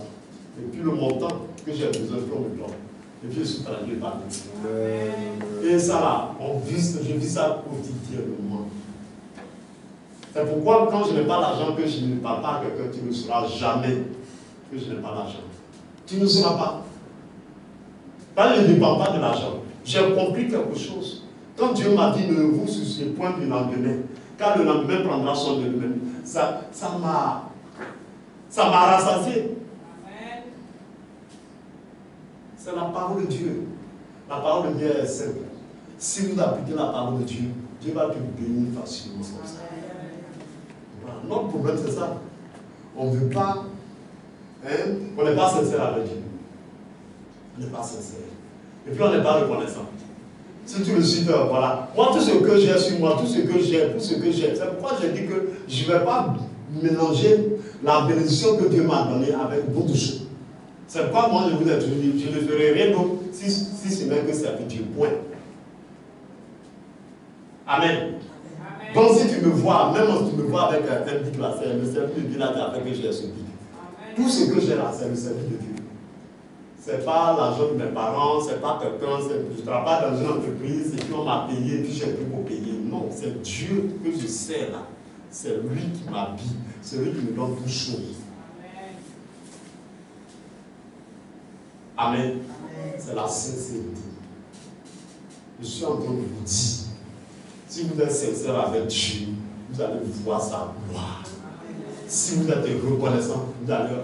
et puis le montant que j'ai besoin de me donne. Et puis je suis traduit par lui. Et ça là, je vis ça quotidiennement. C'est pourquoi quand je n'ai pas l'argent, que je ne parle pas à quelqu'un, tu ne sauras jamais que je n'ai pas l'argent. Tu ne sauras pas. Quand je ne dépends pas de l'argent, j'ai compris quelque chose. Quand Dieu m'a dit ne vous souciez point du lendemain, car le lendemain prendra soin de lui-même, ça m'a rassasié. C'est la parole de Dieu. La parole de Dieu est simple. Si vous appliquez la parole de Dieu, Dieu va te bénir facilement comme ça. Voilà. Notre problème, c'est ça. On ne veut pas, on n'est pas sincère avec Dieu. On n'est pas sincère. Et puis on n'est pas reconnaissant. Si tu le suis, voilà. Moi, tout ce que j'ai sur moi, tout ce que j'ai, c'est pourquoi j'ai dit que je ne vais pas mélanger la bénédiction que Dieu m'a donnée avec beaucoup de choses. C'est pourquoi moi je vous ai toujours dit, je ne ferai rien d'autre si ce n'est que servir Dieu. Point. Amen. Donc si tu me vois, même si tu me vois avec un bic là, c'est le service de Dieu là avec que j'ai ce bic. Tout ce que j'ai là, c'est le service de Dieu. Ce n'est pas l'argent de mes parents, ce n'est pas quelqu'un, je ne travaille pas dans une entreprise et puis on m'a payé et puis j'ai plus pour payer. Non, c'est Dieu que je sers là. C'est lui qui m'habille, c'est lui qui me donne toutes choses. Amen. C'est la sincérité. Je suis en train de vous dire, si vous êtes sincère avec Dieu, vous allez voir sa gloire. Si vous êtes reconnaissant, vous allez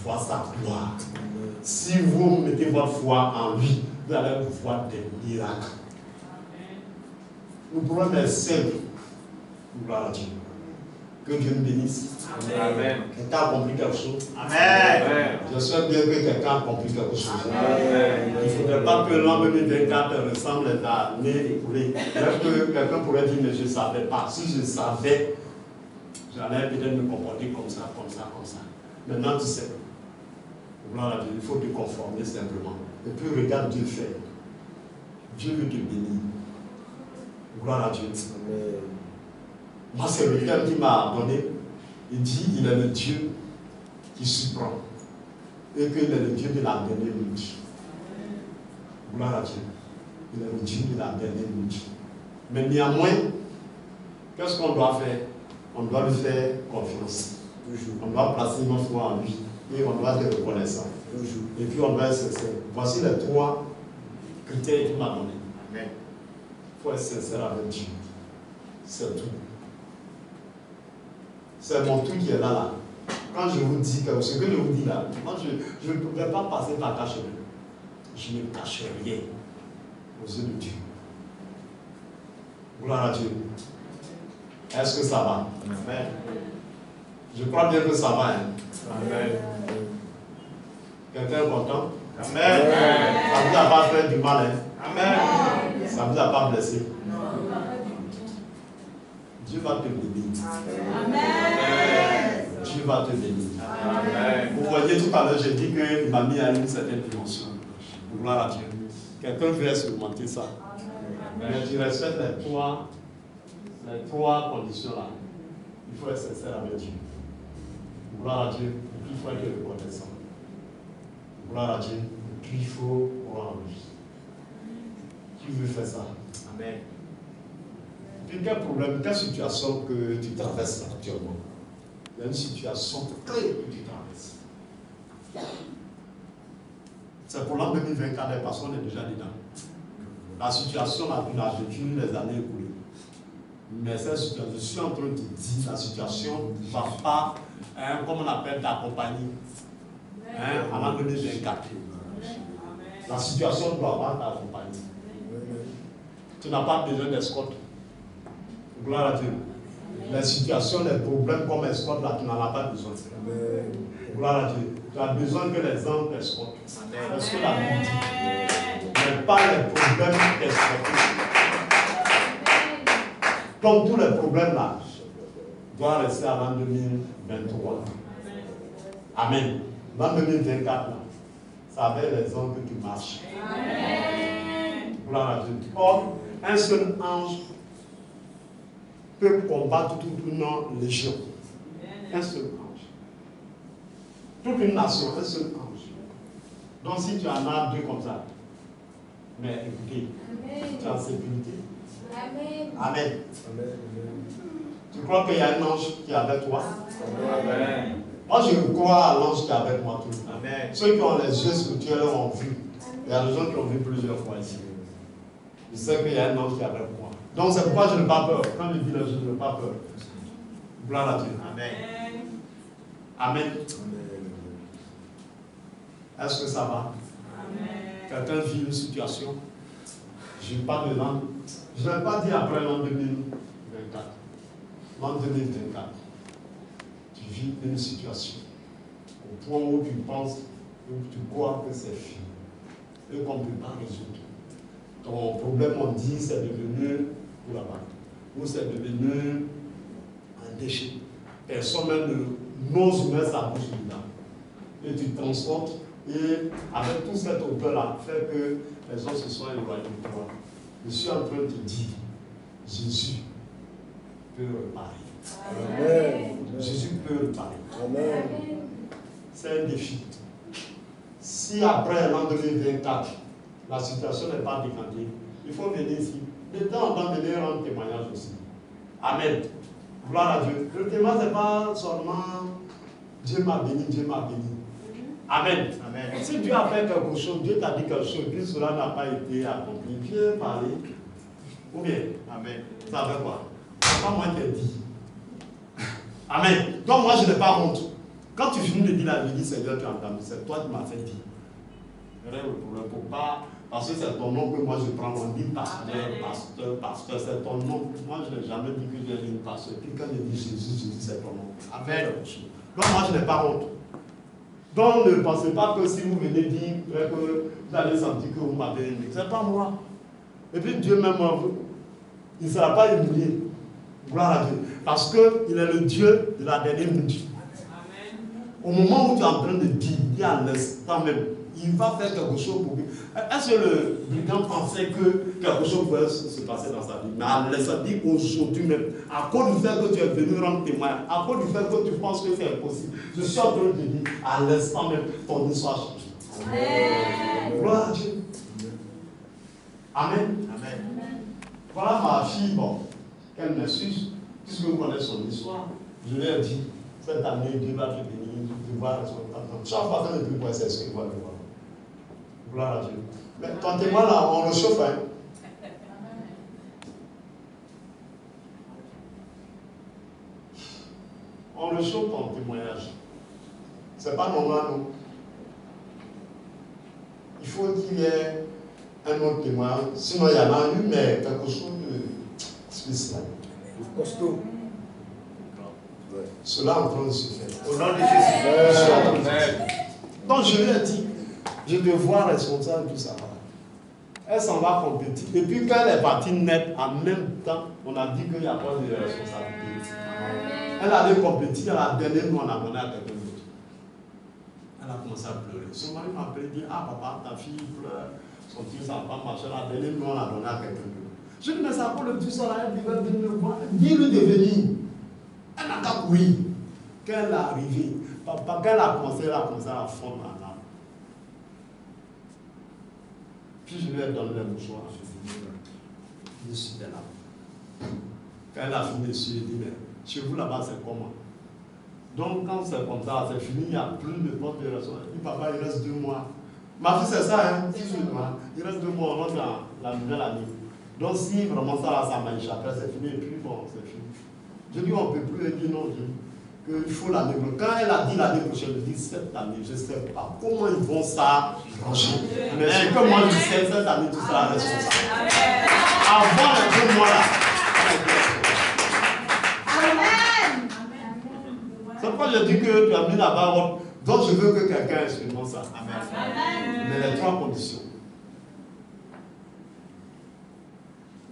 voir sa gloire. Si vous mettez votre foi en lui, vous allez voir des miracles. Le problème est simple. Gloire à Dieu. Que Dieu nous bénisse. Amen. Quelqu'un a compris quelque chose? Amen. Je souhaite bien que quelqu'un a compris quelque chose. Amen. Il ne faudrait pas que l'an 2024 ressemble à l'année écoulée. Même que quelqu'un pourrait dire, mais je ne savais pas. Si je savais, j'allais peut-être me comporter comme ça, comme ça, comme ça. Maintenant, tu sais. Gloire à Dieu, il faut te conformer simplement. Et puis regarde Dieu faire. Dieu veut te bénir. Gloire à Dieu. Moi, c'est le terme qu'il m'a donné. Il dit, il est le Dieu qui surprend. Et qu'il est le Dieu de la dernière minute. Gloire à Dieu. Il est le Dieu de la dernière minute. Mais néanmoins, qu'est-ce qu'on doit faire? On doit lui faire confiance. On doit placer notre foi en lui. Et on doit être reconnaissant. Et puis on doit être sincère. Voici les 3 critères qu'il m'a donné. Il faut être sincère avec Dieu. C'est tout. C'est mon truc qui est là. Quand je vous dis que ce que je vous dis là, moi je ne pouvais pas passer par cacher. Je ne cache rien aux yeux de Dieu. Gloire à Dieu. Est-ce que ça va? Amen. Je crois bien que ça va. Hein? Amen. Quelqu'un est content? Amen. Ça ne vous a pas fait du mal. Hein? Amen. Ça ne vous a pas blessé. Dieu va te bénir. Amen. Dieu va te bénir. Amen. Vous voyez, tout à l'heure, j'ai dit qu'il m'a mis à une certaine dimension. Gloire à Dieu. Quelqu'un veut expérimenter ça. Amen. Mais tu respectes les trois conditions là. Il faut être sincère avec Dieu. Gloire à Dieu. Et puis il faut être reconnaissant. Gloire à Dieu. Et puis il faut croire en lui. Qui veut faire ça? Amen. Puis quel problème, quelle situation que tu traverses actuellement? Il y a une situation clé que tu traverses. C'est pour l'an 2024, les personnes sont déjà dedans. La situation a vécu les années écoulées. Mais cette situation, je suis en train de te dire, la situation ne va pas, comme on appelle, t'accompagner. À l'an 2024. La situation ne doit pas t'accompagner. Tu n'as pas besoin d'escorte. Gloire à Dieu. Les situations, les problèmes comme escorte, là, tu n'en as pas besoin. Gloire à Dieu. Tu as besoin que les anges t'escortent. Parce que la Bible dit, mais pas les problèmes t'escortent. Comme tous les problèmes là, doivent rester à l'an 2023. Amen. L'an 2024 là, ça avec les anges que tu marches. Gloire à Dieu. Or, un seul ange peut combattre toute une légion. Un seul ange. Toute une nation, un seul ange. Donc si tu en as 2 comme ça, mais écoutez, tu es en sécurité. Amen. Amen. Tu crois qu'il y a un ange qui est avec toi? Amen. Moi je crois à l'ange qui est avec moi tout le temps. Amen. Ceux qui ont les yeux spirituels ont vu. Il y a des gens qui ont vu plusieurs fois ici. Je sais qu'il y a un ange qui est avec moi. Donc c'est pourquoi je n'ai pas peur. Quand je dis les choses, je n'ai pas peur. Gloire à Dieu. Amen. Amen. Est-ce que ça va? Amen. Quelqu'un vit une situation? Je ne parle de l'an. Je ne vais pas dire après l'an 2024. L'an 2024. Tu vis une situation. Au point où tu penses, où tu crois que c'est fini. Et qu'on ne peut pas résoudre. Ton problème, on dit, c'est devenu là-bas. Ou c'est devenu un déchet. Personne n'ose mettre sa bouche dedans. Et tu transportes, et avec toute cette hauteur-là, fait que les gens se sont éloignés de toi. Je suis en train de te dire, Jésus peut réparer. Amen. Jésus peut réparer. Amen. C'est un défi. Si après l'an 2024, la situation n'est pas décantée, il faut venir ici. De temps en temps, venir rendre témoignage aussi. Amen. Gloire à Dieu. Le témoignage, ce n'est pas seulement Dieu m'a béni, Dieu m'a béni. Amen. Amen. Si Dieu a fait quelque chose, Dieu t'a dit quelque chose, puis cela n'a pas été accompli, viens parler. Ou bien, Amen. ça veut quoi? C'est pas moi qui ai dit. Amen. Donc moi je n'ai pas honte. Quand tu finis de dire la vérité, Seigneur, tu as entendu, c'est toi qui m'as fait dire. Règle le problème pour pas, parce que c'est ton nom que moi je prends, on dit pasteur, c'est ton nom. Moi je n'ai jamais dit que j'ai une pasteur. Puis quand je dis Jésus, je dis c'est ton nom. Amen. Donc moi je n'ai pas honte. Donc ne pensez pas que si vous venez dire que vous allez sentir que vous m'avez aimé. Ce n'est pas moi. Et puis Dieu même, il ne sera pas humilié. Gloire à Dieu. Parce qu'il est le Dieu de la dernière minute. Au moment où tu es en train de dire à l'instant même, il va faire quelque chose pour lui. Est-ce que le brigand pensait que quelque chose pouvait se passer dans sa vie? Mais à l'instant, dit aujourd'hui même, à cause du fait que tu es venu rendre témoin, à cause du fait que tu penses que c'est impossible, je suis en train de te dire, à l'instant même, ton histoire change. Amen. Gloire à Dieu. Amen. Amen. Voilà ma fille, bon, qu'elle m'excuse, puisque vous connaissez son histoire. Je lui ai dit, cette année, Dieu va te bénir, tu vas son temps. Chaque fois que je prie pour elle, c'est ce qu'il va le voir. Gloire à Dieu. Mais ton témoin là, on le chauffe, hein. On le chauffe ton témoignage. C'est pas normal, non. Il faut qu'il y ait un autre témoin. Sinon, il y en a eu, mais quelque chose de spécial. Costaud. Cela est en train de se faire. Au nom de Jésus. Amen. Donc je lui ai dit, je te vois responsable, tout ça. Elle s'en va compétir. Et puis quand elle est partie net, en même temps, on a dit qu'il n'y a pas de responsabilité. Elle allait compétir, à la dernière nuit, on a donné à quelqu'un d'autre. Elle a commencé à pleurer. Son mari m'a appelé et dit, ah papa, ta fille pleure, son Dieu, ça va pas marcher. La dernière nuit, on a donné à quelqu'un d'autre. Je lui ai dit, mais ça pour le tout ça là, elle va venir me voir. Dis-lui de venir. Elle n'a qu'à courir. Quand elle est arrivée, papa, quand elle a commencé à fondre en larmes. Puis je lui ai donné les mouchoirs. Je suis là. Quand elle a fini dessus, elle dit, mais chez vous là-bas, c'est comment? Donc quand c'est comme ça, c'est fini, il n'y a plus de porte de raison. Il dit, papa, il reste 2 mois. Ma fille, c'est ça, hein? 18 mois. Il reste 2 mois, on rentre dans la nouvelle année. Donc si vraiment ça, là, ça m'a échappé, c'est fini, et puis bon, c'est fini. Je dis, on ne peut plus, elle dit non, qu'il faut l'année prochaine. Quand elle a dit l'année prochaine, je dis, cette année, je ne sais pas comment ils vont ça changer. Mais ce que moi je sais, cette année, tu seras responsable. Avant les 2 mois là. Amen. C'est pourquoi je dis que tu as mis la barre. Donc je veux que quelqu'un expérimente ça. Amen. Mais les 3 conditions.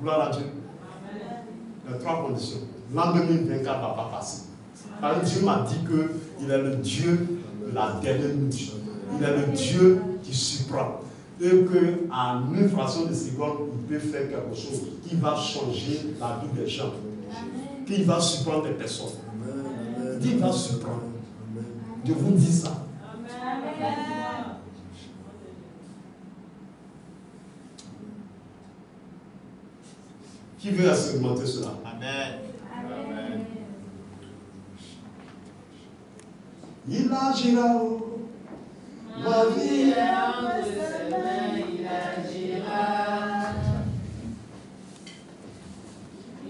Gloire à Dieu. Les 3 conditions. L'an 2024 va pas passer. Parce que Dieu m'a dit qu'il est le Dieu de la dernière minute. Il est le Dieu qui surprend. Et qu'en une fraction de seconde, il peut faire quelque chose qui va changer la vie des gens. Qui va surprendre des personnes. Il va surprendre. Je vous dis ça. Qui veut expérimenter cela? Amen. Amen. Il agira, ma vie est entre ses mains, il agira.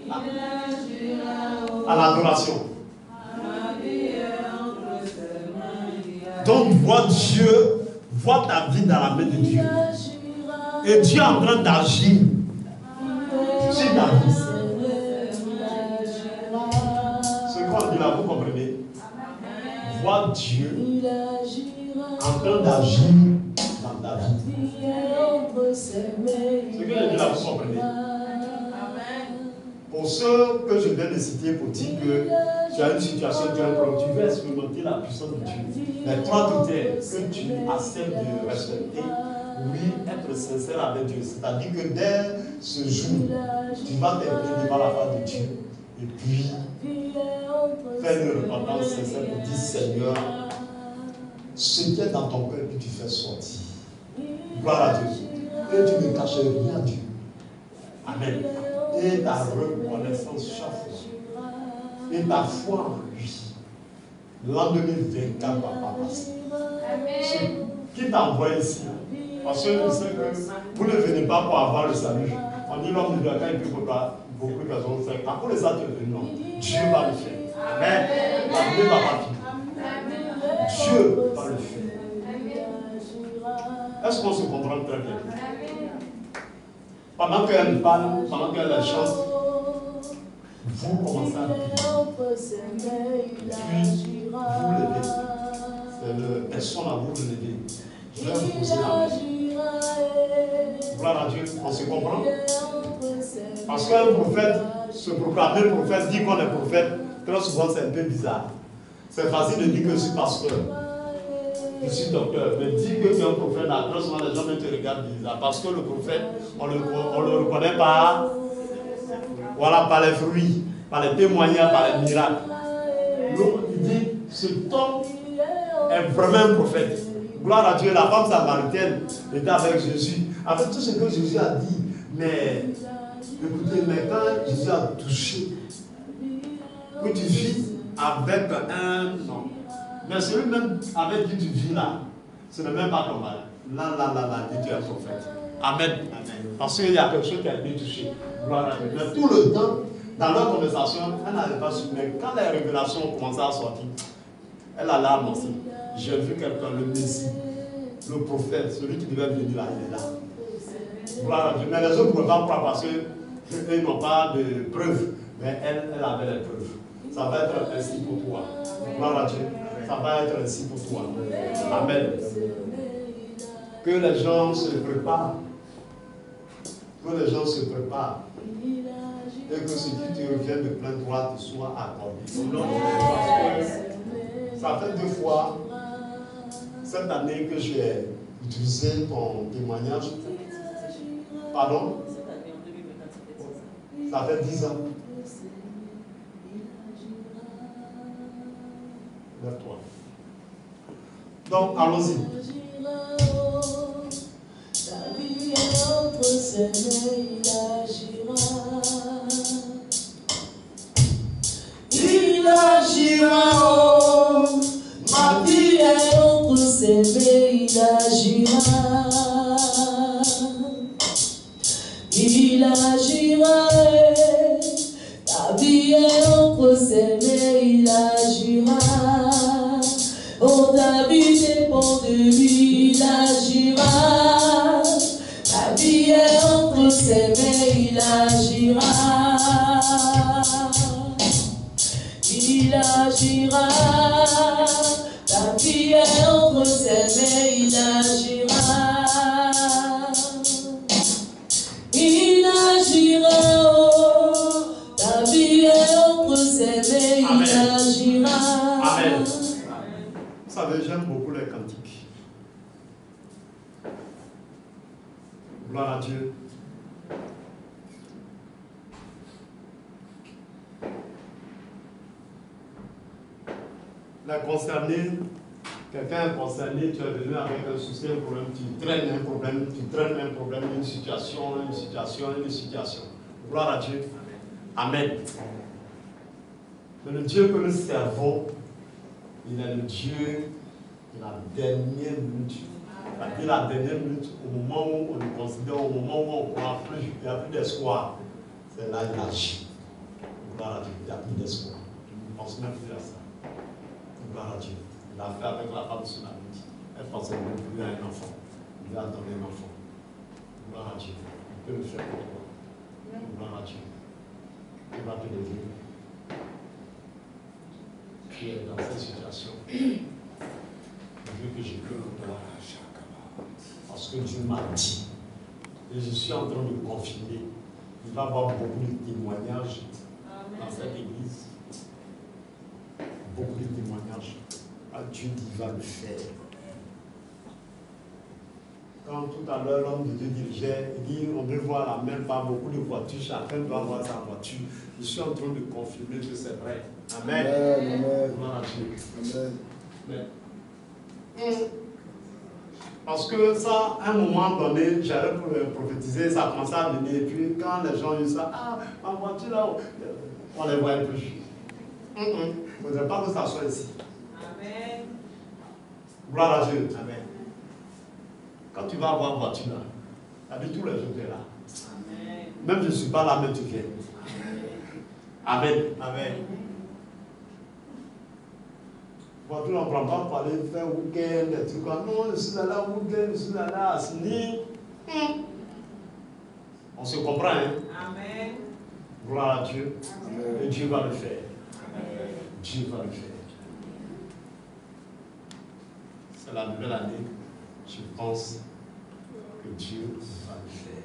Il agira. à l'adoration. Ma vie est entre ses mains, il agira. Donc, vois Dieu, vois ta vie dans la main de Dieu. Et Dieu est en train d'agir sur ta vie. Ce qu'on dit là, vous comprenez? Vois Dieu en train d'agir dans ta vie. Ce que je dis là, vous comprenez? Pour ceux que je viens de citer pour dire que tu as une situation, tu as un problème, tu veux expérimenter la puissance de Dieu. Les 3 critères que tu acceptes de respecter, oui, être sincère avec Dieu. C'est-à-dire que dès ce jour, tu vas t'impliquer devant la face de Dieu. Et puis, faire une repentance sincère pour dire Seigneur, ce qui est dans ton cœur, que tu fais sortir. Gloire à Dieu. Et tu ne caches rien à Dieu. Amen. Et ta reconnaissance chaque fois. Et ta foi en lui. L'an 2024 va pas passer. Qui t'a envoyé ici? Parce que je sais que vous ne venez pas pour avoir le salut. On dit l'homme de Dieu, quand il peut pas beaucoup de personnes faire. Par contre, ça, tu es venu, non. Dieu va le faire. Amen. La Bible va pas finir. Dieu va le faire. Est-ce qu'on se comprend très bien? Pendant qu'elle parle, pendant qu'elle chante, vous commencez à prier. Puis, vous levez. C'est le personne à vous de lever. Je vais vous poser la main. Gloire à Dieu, on se comprend? Parce qu'un prophète, se proclamer prophète, dit qu'on est prophète, très souvent c'est un peu bizarre. C'est facile de dire que je suis pasteur, je suis docteur, mais dire que tu es un prophète, très souvent les gens te regardent bizarre. Parce que le prophète, on le reconnaît par, voilà, par les fruits, par les témoignages, par les miracles. Donc il dit, cet homme est vraiment un prophète. Gloire à Dieu, la femme samaritaine était avec Jésus. Avec tout ce que Jésus a dit, mais écoutez, mais quand Jésus a touché, que tu vis avec un non. Mais celui-même avec qui tu vis là, ce n'est même pas ton mari. Là, tu es un prophète. Amen. Amen. Parce qu'il y a quelque chose qui a été touché. Gloire à Dieu. Mais tout le temps, dans leur conversation, elle n'avait pas su. Mais quand les révélations ont commencé à sortir, elle allait annoncer. J'ai vu quelqu'un, le Messie, le prophète, celui qui devait venir là, il est là. Gloire à Dieu. Mais les autres ne pouvaient pas croire parce qu'ils n'ont pas de preuves. Mais elle avait les preuves. Ça va être ainsi pour toi. Gloire à Dieu. Ça va être ainsi pour toi. Amen. Que les gens se préparent. Que les gens se préparent. Et que ce qui te revient de plein droit te soit accordé. Ça fait 2 fois cette année que j'ai utilisé ton témoignage. Pardon? Ça fait 10 ans. Lève-toi. Donc, allons-y. Il agira, oh, ma vie est entre ses mains, il agira. Il agira, ta vie est entre ses mains, il agira. Oh, ta vie dépend de lui, il agira. Ta vie est entre ses mains, il agira. Il agira. Ta vie est entre ses mains, il agira. Il agira. Oh, ta vie est entre ses mains, il agira. Amen. Vous savez, j'aime beaucoup les cantiques. Gloire à Dieu. La concernée, quelqu'un est concerné, tu es venu avec un souci, un problème, tu traînes un problème, une situation. Gloire à Dieu. Amen. Mais le Dieu que nous servons, il est le Dieu de la dernière minute. C'est-à-dire la dernière minute, au moment où on le considère, au moment où on croit plus, il n'y a plus d'espoir. C'est là qu'il agit. Gloire à Dieu, il n'y a plus d'espoir. Je ne pense même plus à ça. Gloire à Dieu. Il a fait avec la femme sur la nuit. Elle pensait même plus à un enfant. Il lui a donné un enfant. Gloire à Dieu. Il peut le faire pour toi. Gloire à Dieu. Il va te lever. Tu es dans cette situation. Vu que j'ai pleure pour toi. Parce que Dieu m'a dit. Et je suis en train de confirmer. Il va y avoir beaucoup de témoignages dans cette église. Beaucoup de témoignages. Dieu dit, il va le faire. Quand tout à l'heure l'homme de Dieu dirigeait, il dit, on veut voir la même, pas beaucoup de voitures, chacun doit avoir sa voiture. Je suis en train de confirmer que c'est vrai. Amen. Amen. Amen. Parce que ça, à un moment donné, j'allais prophétiser, ça commençait à venir. Et puis quand les gens disent ça, ah, ma voiture là, on ne les voit plus. Il ne faudrait pas que ça soit ici. Gloire à Dieu. Amen. Quand tu vas avoir une voiture là, t'habites tous les jours, tu es là. Même je ne suis pas là, mais tu viens. Amen. Amen. Voiture, on ne prend pas pour aller faire week-end, des trucs comme non, je suis là week-end, je suis là à Sini. On se comprend, hein? Amen. Gloire à Dieu. Amen. Et Dieu va le faire. Amen. Dieu va le faire. C'est la nouvelle année. Je pense que Dieu va le faire.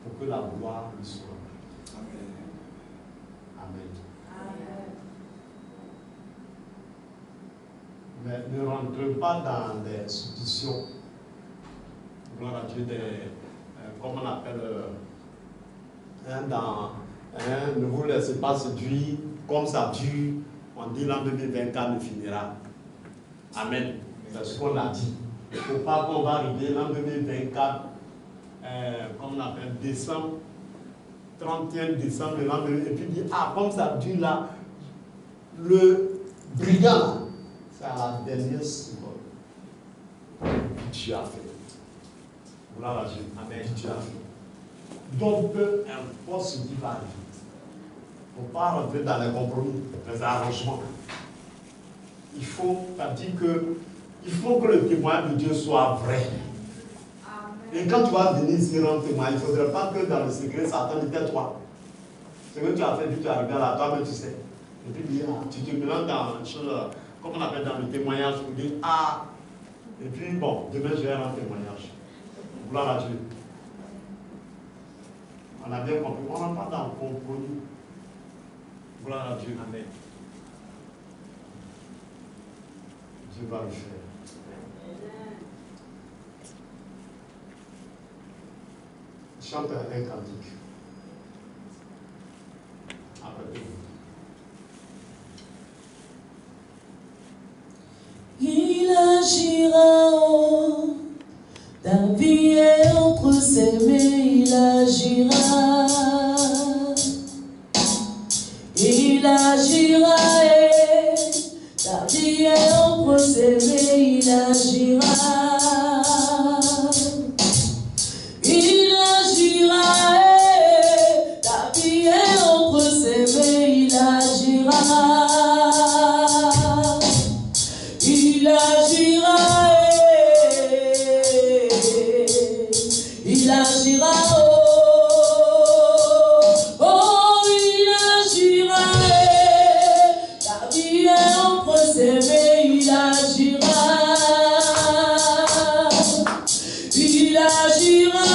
Pour que la gloire lui soit. Amen. Amen. Mais ne rentrez pas dans des substitutions. Gloire à Dieu, comment on appelle, ne vous laissez pas séduire, comme ça dure, on dit l'an 2024 ne finira. Amen. C'est ce qu'on a dit. Il ne faut pas qu'on va arriver l'an 2024, comme on appelle, décembre, 31 décembre, l'an 2024, et puis dire, ah, comme ça dure là, le brigand là, c'est à la dernière seconde. Dieu a fait. Voilà, Dieu. Amen. Dieu a fait. Donc, peu importe ce qui va arriver, il ne faut pas rentrer dans les compromis, les arrangements. Il faut que le témoignage de Dieu soit vrai. Amen. Et quand tu vas venir ici rendre témoignage, il ne faudrait pas que dans le secret, Satan était toi. Ce que tu as fait, puis tu es arrivé là, toi-même tu sais. Et puis tu te mélanges dans une chose, comme on appelle dans le témoignage, pour dire ah. Et puis bon, demain je vais rendre témoignage. Gloire à Dieu. On a bien compris. On n'a pas dans le compromis. Gloire à Dieu. Amen. Dieu va le faire. Chante un cantique. Après. Il agira, oh, ta vie est entre ses mains, il agira. Il agira, ta vie est entre ses mains, il agira. Il agira, ta vie est entre ses mains, il agira. Il agira, il agira, oh, il agira, ta vie est entre ses mains, il agira. Il agira,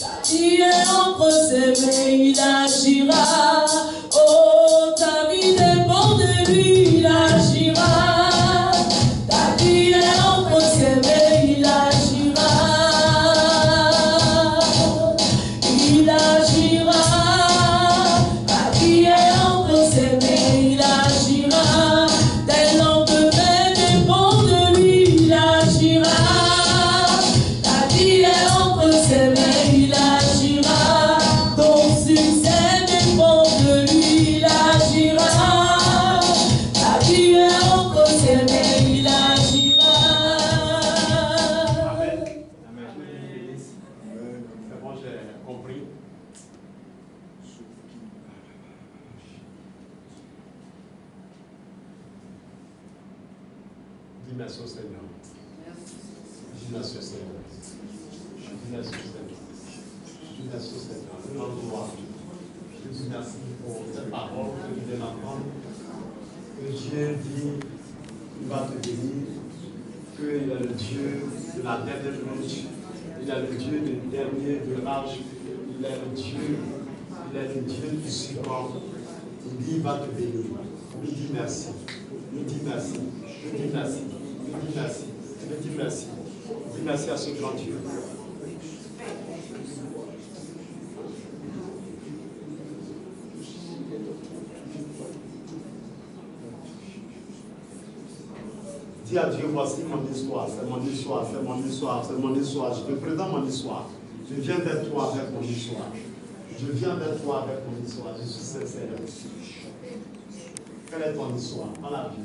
ta vie est entre ses mains, il agira. Oh, ta vie dépend de lui, il agira. Ta vie est entre ses mains, il agira. Il agira. Ta vie est entre ses mains, il agira. Tes lendemains dépendent de lui, il agira. Ta vie est entre ses mains, il agira. Ton succès dépend de lui, il agira. Ta vie est entre ses mains, il agira. Amen. Amen. C'est bon, j'ai compris. Dis merci au Seigneur. Dis merci au Seigneur. Dis merci au Seigneur. Dis merci au Seigneur. Nous rendons gloire. Je dis merci pour cette parole que tu viens d'entendre. Que Dieu dit, il va te bénir. Qu'il est le Dieu de la dernière minute. Il est le Dieu du dernier virage. Il est le Dieu du suivant. Il dit, il va te bénir. Il dit merci. Il dit merci. Il dit merci. Il dit merci. Il dit merci. Dis merci à ce grand Dieu. Dis à Dieu, voici mon histoire, c'est mon histoire, c'est mon histoire, c'est mon histoire. Je te présente mon histoire. Je viens d'être toi avec mon histoire. Je viens d'être toi avec mon histoire. Je suis sincère. Quelle est ton histoire dans la vie?